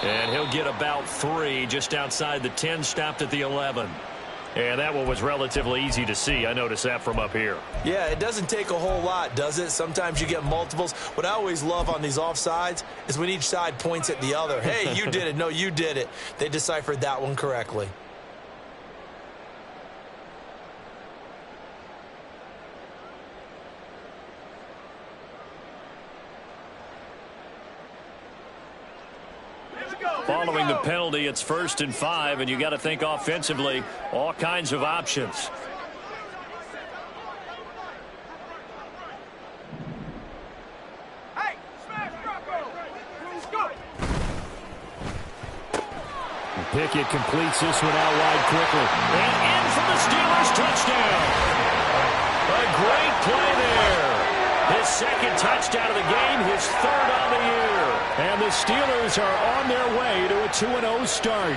And he'll get about 3 just outside the 10, stopped at the 11. And that one was relatively easy to see. I noticed that from up here. Yeah, it doesn't take a whole lot, does it? Sometimes you get multiples. What I always love on these offsides is when each side points at the other. Hey, you did it. No, you did it. They deciphered that one correctly. Following the penalty, it's 1st and 5, and you got to think offensively, all kinds of options. Pickett completes this one out wide quickly. And in for the Steelers touchdown. A great play there. His 2nd touchdown of the game, his 3rd on the year. And the Steelers are on their way to a 2-0 start.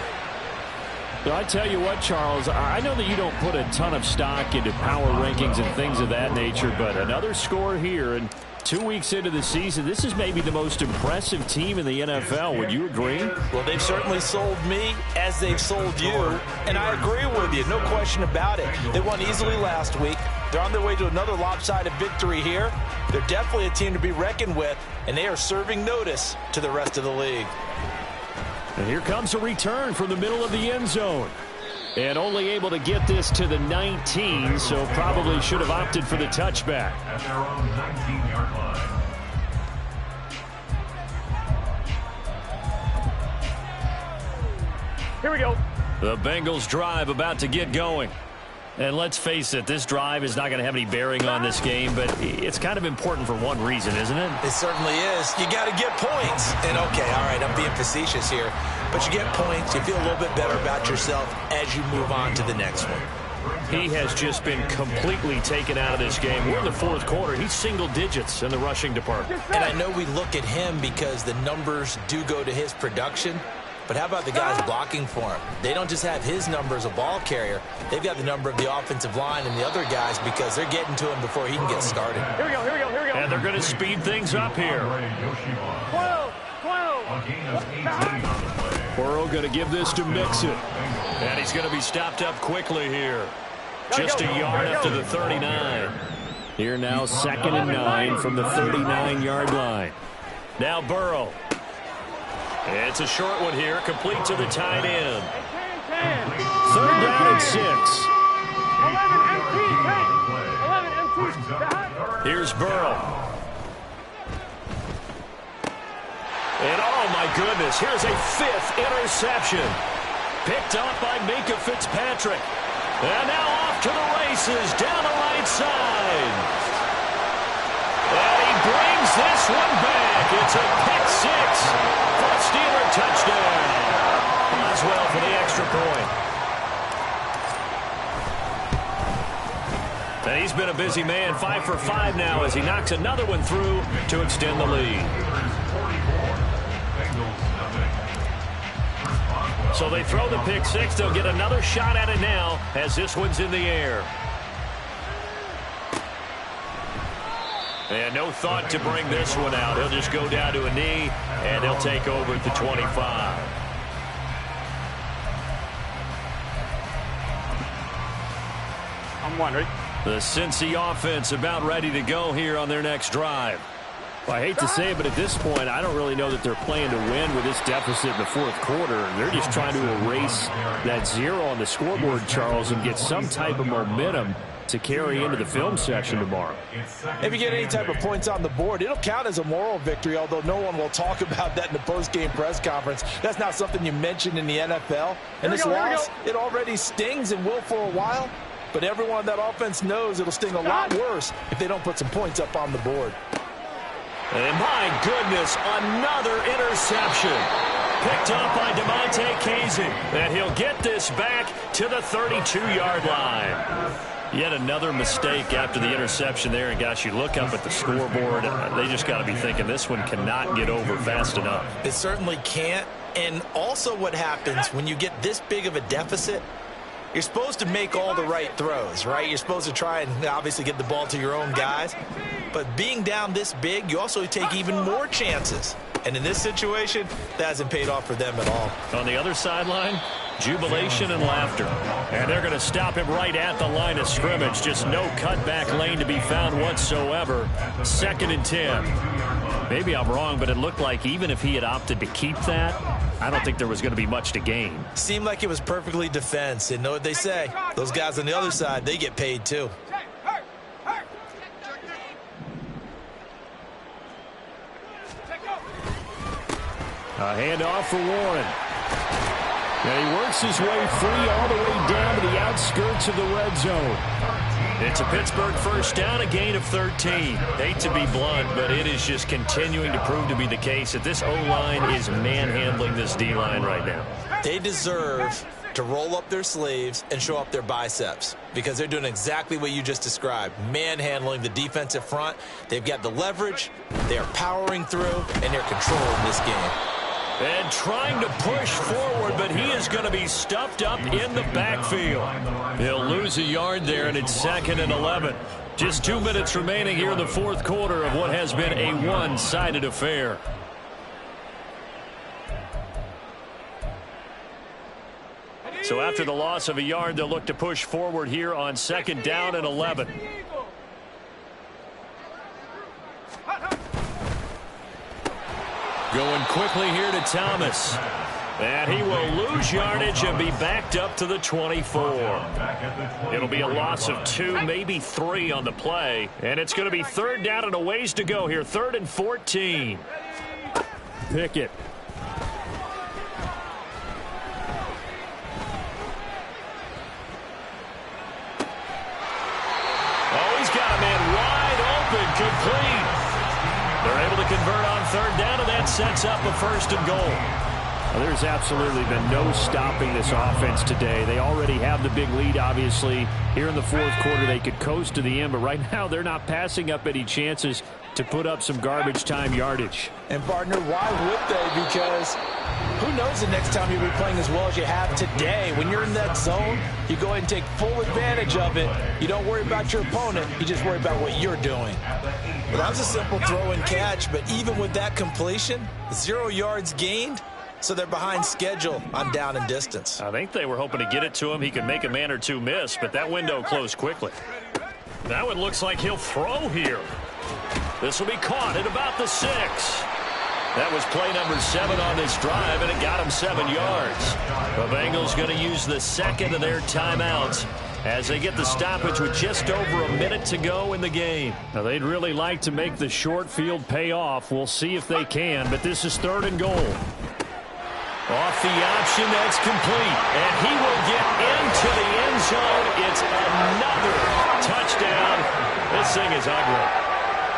I tell you what, Charles, I know that you don't put a ton of stock into power rankings and things of that nature, but another score here, and 2 weeks into the season, this is maybe the most impressive team in the NFL. Would you agree? Well, they've certainly sold me as they've sold you, and I agree with you, no question about it. They won easily last week. They're on their way to another lopsided victory here. They're definitely a team to be reckoned with, and they are serving notice to the rest of the league. And here comes a return from the middle of the end zone. And only able to get this to the 19, so probably should have opted for the touchback. At their own 19-yard line. Here we go. The Bengals drive about to get going. And let's face it, this drive is not going to have any bearing on this game, but it's kind of important for one reason, isn't it? It certainly is. You got to get points. And, okay, all right, I'm being facetious here. But you get points, you feel a little bit better about yourself as you move on to the next one. He has just been completely taken out of this game. We're in the 4th quarter. He's single digits in the rushing department. And I know we look at him because the numbers do go to his production. But how about the guys blocking for him? They don't just have his number as a ball carrier. They've got the number of the offensive line and the other guys because they're getting to him before he can get started. Here we go, here we go, here we go. And they're going to speed things up here. 12. Burrow going to give this to Mixon. And he's going to be stopped up quickly here. Just a yard up to the 39. Here now, 2nd and 9 from the 39-yard line. Now Burrow. It's a short one here, complete to the tight end. Third down and 6. Here's Burrow. And oh my goodness, here's a 5th interception. Picked up by Minkah Fitzpatrick. And now off to the races down the right side. And he brings this one back. It's a pick 6 for a Steeler touchdown. As well for the extra point. And he's been a busy man, 5 for 5 now as he knocks another one through to extend the lead. So they throw the pick 6. They'll get another shot at it now as this one's in the air. And no thought to bring this one out. He'll just go down to a knee, and they'll take over at the 25. I'm wondering. The Cincy offense about ready to go here on their next drive. Well, I hate to say it, but at this point, I don't really know that they're playing to win with this deficit in the fourth quarter. They're just trying to erase that 0 on the scoreboard, Charles, and get some type of momentum to carry into the film section tomorrow. If you get any type of points on the board, it'll count as a moral victory, although no one will talk about that in the post-game press conference. That's not something you mentioned in the NFL. And this loss, it already stings and will for a while, but everyone on that offense knows it'll sting a lot worse if they don't put some points up on the board. And my goodness, another interception. Picked up by DeMonte Casey. And he'll get this back to the 32-yard line. Yet another mistake after the interception there. And, gosh, you look up at the scoreboard, they just got to be thinking this one cannot get over fast enough. It certainly can't. And also what happens when you get this big of a deficit, you're supposed to make all the right throws, right? You're supposed to try and obviously get the ball to your own guys. But being down this big, you also take even more chances. And in this situation, that hasn't paid off for them at all. On the other sideline, jubilation and laughter. And they're going to stop him right at the line of scrimmage. Just no cutback lane to be found whatsoever. 2nd and 10. Maybe I'm wrong, but it looked like even if he had opted to keep that, I don't think there was going to be much to gain. Seemed like it was perfectly defense. And know what they say? Those guys on the other side, they get paid too. A handoff for Warren. And he works his way free all the way down to the outskirts of the red zone. It's a Pittsburgh first down, a gain of 13. Hate to be blunt, but it is just continuing to prove to be the case that this O-line is manhandling this D-line right now. They deserve to roll up their sleeves and show up their biceps because they're doing exactly what you just described, manhandling the defensive front. They've got the leverage, they're powering through, and they're controlling this game. And trying to push forward, but he is going to be stuffed up in the backfield. He'll lose a yard there, and it's 2nd and 11. Just 2 minutes remaining here in the fourth quarter of what has been a one-sided affair. So after the loss of a yard, they'll look to push forward here on 2nd down and 11. Going quickly here to Thomas. And he will lose yardage and be backed up to the 24. It'll be a loss of 2, maybe 3 on the play. And it's going to be 3rd down and a ways to go here. 3rd and 14. Pickett. Oh, he's got a man wide open, complete. They're able to convert on 3rd down, and that sets up a 1st and goal. Well, there's absolutely been no stopping this offense today. They already have the big lead, obviously. Here in the fourth quarter, they could coast to the end, but right now they're not passing up any chances to put up some garbage time yardage. And, partner, why would they? Because who knows the next time you'll be playing as well as you have today. When you're in that zone, you go ahead and take full advantage of it. You don't worry about your opponent. You just worry about what you're doing. Well, that was a simple throw and catch, but even with that completion, 0 yards gained, so they're behind schedule on down and distance. I think they were hoping to get it to him. He could make a man or two miss, but that window closed quickly. That one looks like he'll throw here. This will be caught at about the 6. That was play number 7 on this drive, and it got him 7 yards. The Bengals going to use the second of their timeouts as they get the stoppage with just over a minute to go in the game. Now, they'd really like to make the short field pay off. We'll see if they can, but this is 3rd and goal. Off the option, that's complete. And he will get into the end zone. It's another touchdown. This thing is ugly.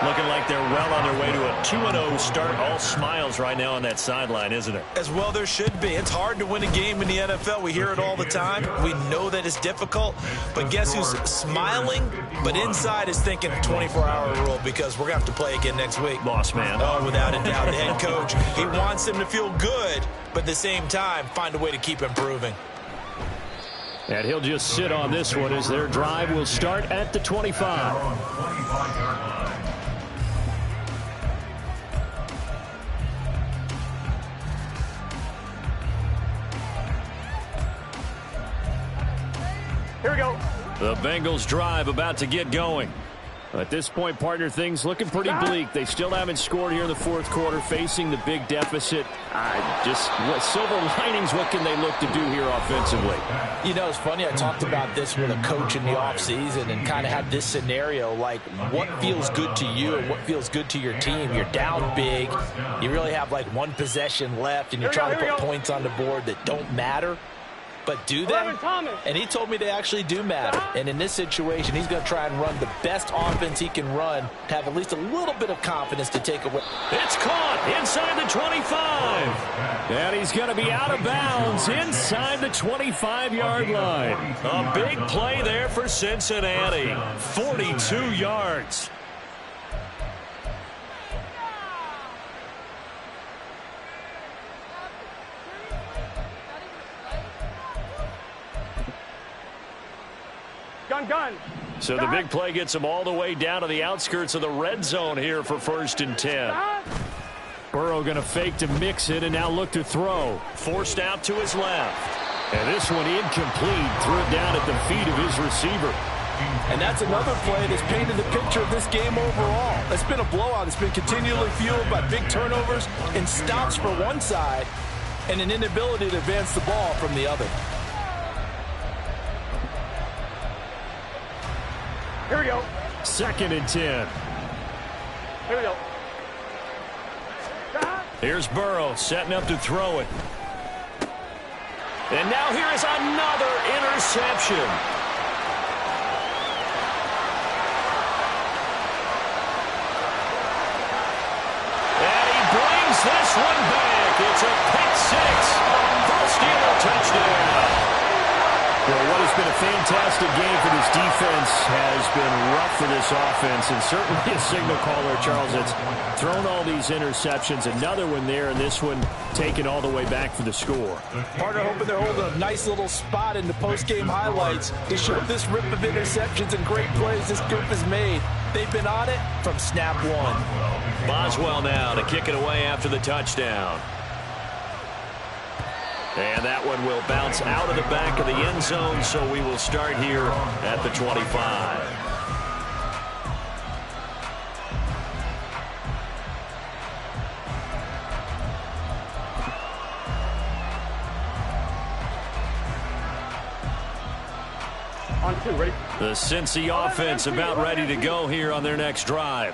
Looking like they're well on their way to a 2-0 start. All smiles right now on that sideline, isn't it? As well there should be. It's hard to win a game in the NFL. We hear it all the time. We know that it's difficult. But guess who's smiling? But inside is thinking 24-hour rule because we're going to have to play again next week. Boss man. Oh, without a doubt. The head coach, he wants them to feel good, but at the same time, find a way to keep improving. And he'll just sit on this one as their drive will start at the 25. Here we go. The Bengals drive about to get going. At this point, partner, things looking pretty bleak. They still haven't scored here in the 4th quarter, facing the big deficit. Silver linings, what can they look to do here offensively? You know, it's funny. I talked about this with a coach in the offseason and kind of had this scenario, like what feels good to you and what feels good to your team. You're down big. You really have like one possession left, and you're trying to put points on the board that don't matter. But do they? And he told me they actually do matter. And in this situation, he's going to try and run the best offense he can run to have at least a little bit of confidence to take away. It's caught inside the 25. And he's going to be out of bounds inside the 25-yard line. A big play there for Cincinnati. 42 yards. Gun. So the big play gets him all the way down to the outskirts of the red zone here for 1st and 10. Burrow going to fake to mix it and now look to throw. Forced out to his left. And this one incomplete. Threw it down at the feet of his receiver. And that's another play that's painted the picture of this game overall. It's been a blowout. It's been continually fueled by big turnovers and stops for one side and an inability to advance the ball from the other. Here we go. 2nd and 10. Here we go. Here's Burrow setting up to throw it. And now here is another interception. And he brings this one back. It's a pick 6 for a Steeler touchdown. Well, what has been a fantastic game for this defense has been rough for this offense, and certainly a signal caller, Charles, that's thrown all these interceptions. Another one there, and this one taken all the way back for the score. Partner hoping they're holding a nice little spot in the post-game highlights to show this rip of interceptions and great plays this group has made. They've been on it from snap one. Boswell now to kick it away after the touchdown. And that one will bounce out of the back of the end zone, so we will start here at the 25. On 2, ready? The Cincy offense about ready to go here on their next drive.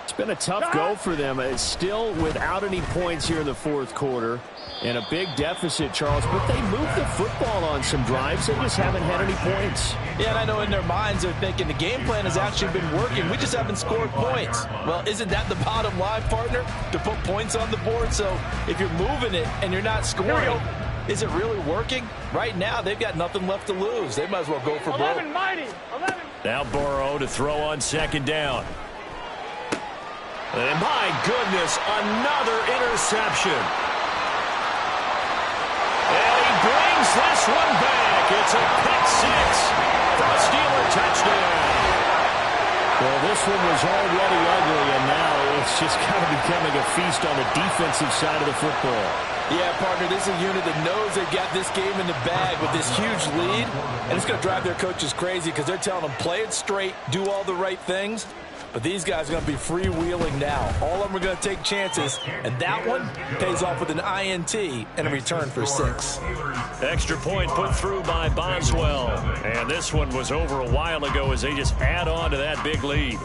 It's been a tough go for them. It's still without any points here in the 4th quarter. And a big deficit, Charles, but they moved the football on some drives. They just haven't had any points. Yeah, and I know in their minds they're thinking the game plan has actually been working. We just haven't scored points. Well, isn't that the bottom line, partner? To put points on the board? So if you're moving it and you're not scoring, is it really working? Right now, they've got nothing left to lose. They might as well go for broke. 11, mighty. 11. Now Burrow to throw on 2nd down. And my goodness, another interception. And he brings this one back. It's a pick 6 for a Steeler touchdown. Well, this one was already ugly, and now it's just kind of becoming a feast on the defensive side of the football. Yeah, partner, this is a unit that knows they've got this game in the bag with this huge lead, and it's going to drive their coaches crazy because they're telling them, play it straight, do all the right things. But these guys are going to be freewheeling now. All of them are going to take chances, and that one pays off with an INT and a return for 6. Extra point put through by Boswell. And this one was over a while ago as they just add on to that big lead.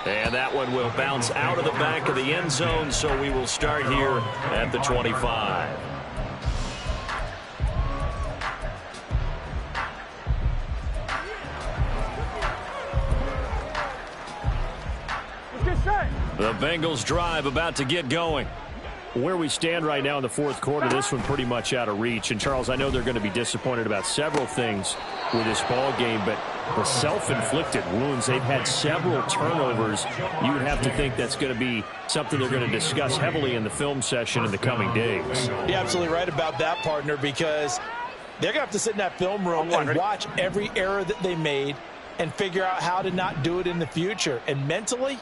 And that one will bounce out of the back of the end zone, so we will start here at the 25. The Bengals drive about to get going. Where we stand right now in the fourth quarter, this one pretty much out of reach. And, Charles, I know they're going to be disappointed about several things with this ball game, but the self-inflicted wounds, they've had several turnovers. You would have to think that's going to be something they're going to discuss heavily in the film session in the coming days. You're absolutely right about that, partner, because they're going to have to sit in that film room and watch every error that they made and figure out how to not do it in the future. And mentally,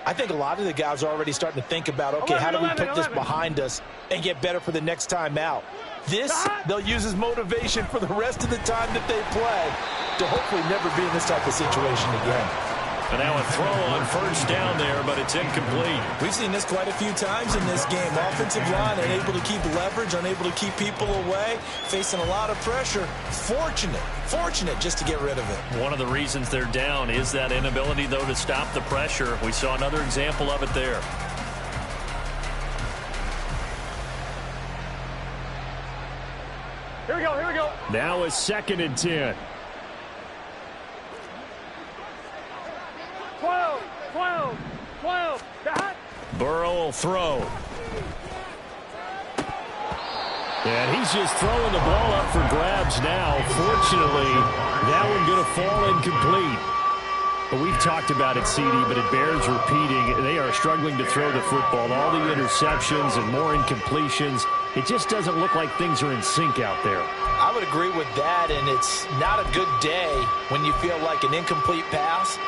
I think a lot of the guys are already starting to think about, okay, how do we put this behind us and get better for the next time out? This, they'll use as motivation for the rest of the time that they play to hopefully never be in this type of situation again. And now a throw on first down there, but it's incomplete. We've seen this quite a few times in this game. Offensive line unable to keep leverage, unable to keep people away, facing a lot of pressure. Fortunate just to get rid of it. One of the reasons they're down is that inability, though, to stop the pressure. We saw another example of it there. Here we go. Now a 2nd and 10. 12. Burrow will throw. And he's just throwing the ball up for grabs now. Fortunately, that one going to fall incomplete. But we've talked about it, CD, but it bears repeating. They are struggling to throw the football. All the interceptions and more incompletions. It just doesn't look like things are in sync out there. I would agree with that, and it's not a good day when you feel like an incomplete pass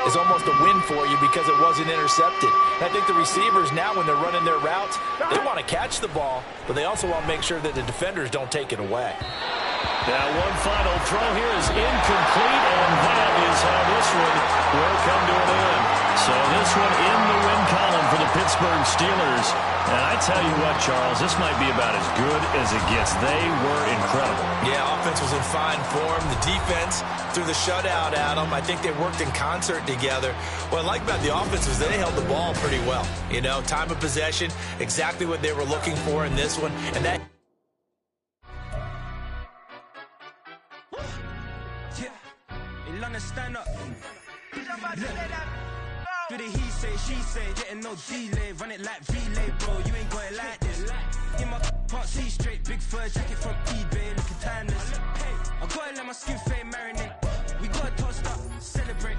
is almost a win for you because it wasn't intercepted. And I think the receivers now, when they're running their routes, they want to catch the ball, but they also want to make sure that the defenders don't take it away. Now one final throw here is incomplete, and that is how this one will come to an end. So this one in the win column for the Pittsburgh Steelers. And I tell you what, Charles, this might be about as good as it gets. They were incredible. Yeah, offense was in fine form. The defense threw the shutout at them. I think they worked in concert together. What I like about the offense was they held the ball pretty well. You know, time of possession, exactly what they were looking for in this one. And that... Stand up. Do the he say, she say, getting no delay, run it like relay, bro. You ain't got it like this. In my part C straight, big fur jacket from eBay, looking timeless. I gotta let my skin fade marinate. We gotta toast up, celebrate.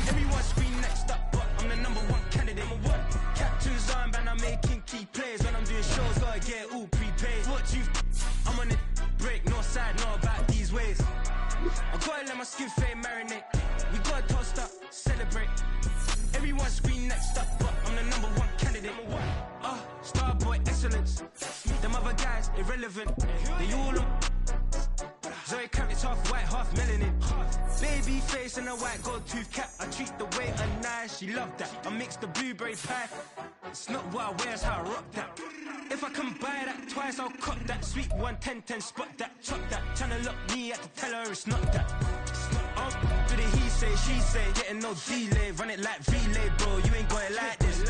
Everyone scream next up, but I'm the #1 candidate. Captain's armband, I'm making key plays. When I'm doing shows, gotta get it all prepaid. What you? I'm on the break, no side, no about these ways. I gotta let my skin fade marinate. We gotta toast up, celebrate. Everyone scream next up, but I'm the #1 candidate. Starboy excellence. Them other guys irrelevant. They all on. Zoe Kravitz half white, half melanin. Baby face and a white gold tooth cap. I treat the waiter nice, she love that. I mix the blueberry pie. It's not what I wear, it's how I rock that. If I can buy that twice, I'll cut that. Sweet 110, spot that, chop that. Tryna lock me at the tell her it's not that. Do the he say, she say, getting no delay. Run it like relay, bro, you ain't got it like this.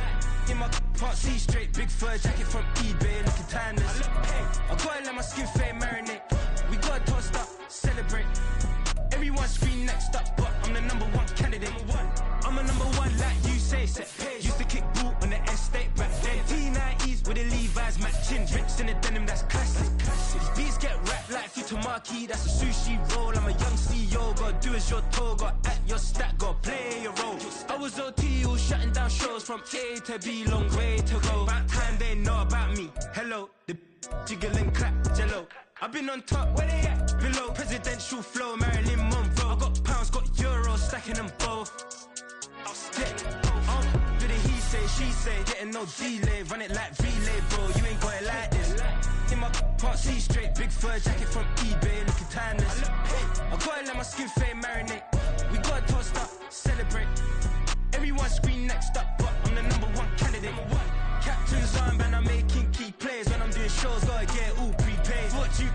In my part C straight, big fur jacket from eBay, looking timeless. I gotta let my skin fade marinate. We gotta toast up, celebrate. Everyone scream next up, but I'm the #1 candidate. I'm a #1 like you say, set page. Used to kick boot on the estate back then. T90s with the Levi's matching. Drips in the denim, that's classic. These beats get wrapped like Futamaki, that's a sushi roll. I'm a young CEO, gotta do as you're told. Gotta act your stat, gotta play your role. I was OT, all shutting down shows from A to B, long way to go. About time they know about me. Hello, the jiggle and clap, jello. I've been on top, where they at? Below, presidential flow, Marilyn Monroe. I got pounds, got euros, stacking them both. Do the he say, she say, getting no delay, run it like relay, bro. You ain't got it like this. In my can't see straight, big fur jacket from eBay, looking timeless. I gotta let my skin fade marinate. We gotta toast up, celebrate. Everyone scream next up, but I'm the #1 candidate. Captain's armband, I'm making key plays. When I'm doing shows, gotta get all prepaid. What you?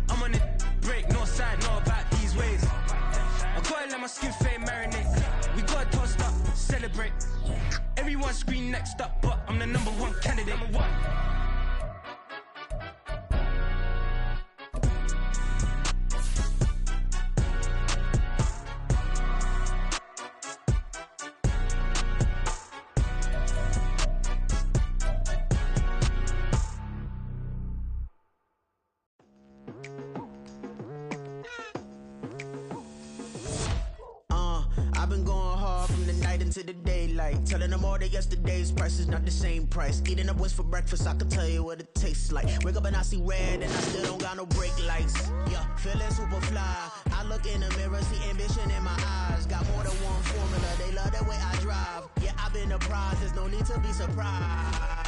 I'm on it, break, no side, know about these ways. I gotta let my skin fade marinate. We gotta toast up, celebrate. Everyone scream next up, but I'm the #1 candidate. I've been going hard from the night into the daylight, telling them all that yesterday's price is not the same price. Eating up what's for breakfast, I can tell you what it tastes like. Wake up and I see red and I still don't got no brake lights. Yeah, feeling super fly. I look in the mirror, see ambition in my eyes. Got more than one formula, they love the way I drive. Yeah, I've been a prize, there's no need to be surprised.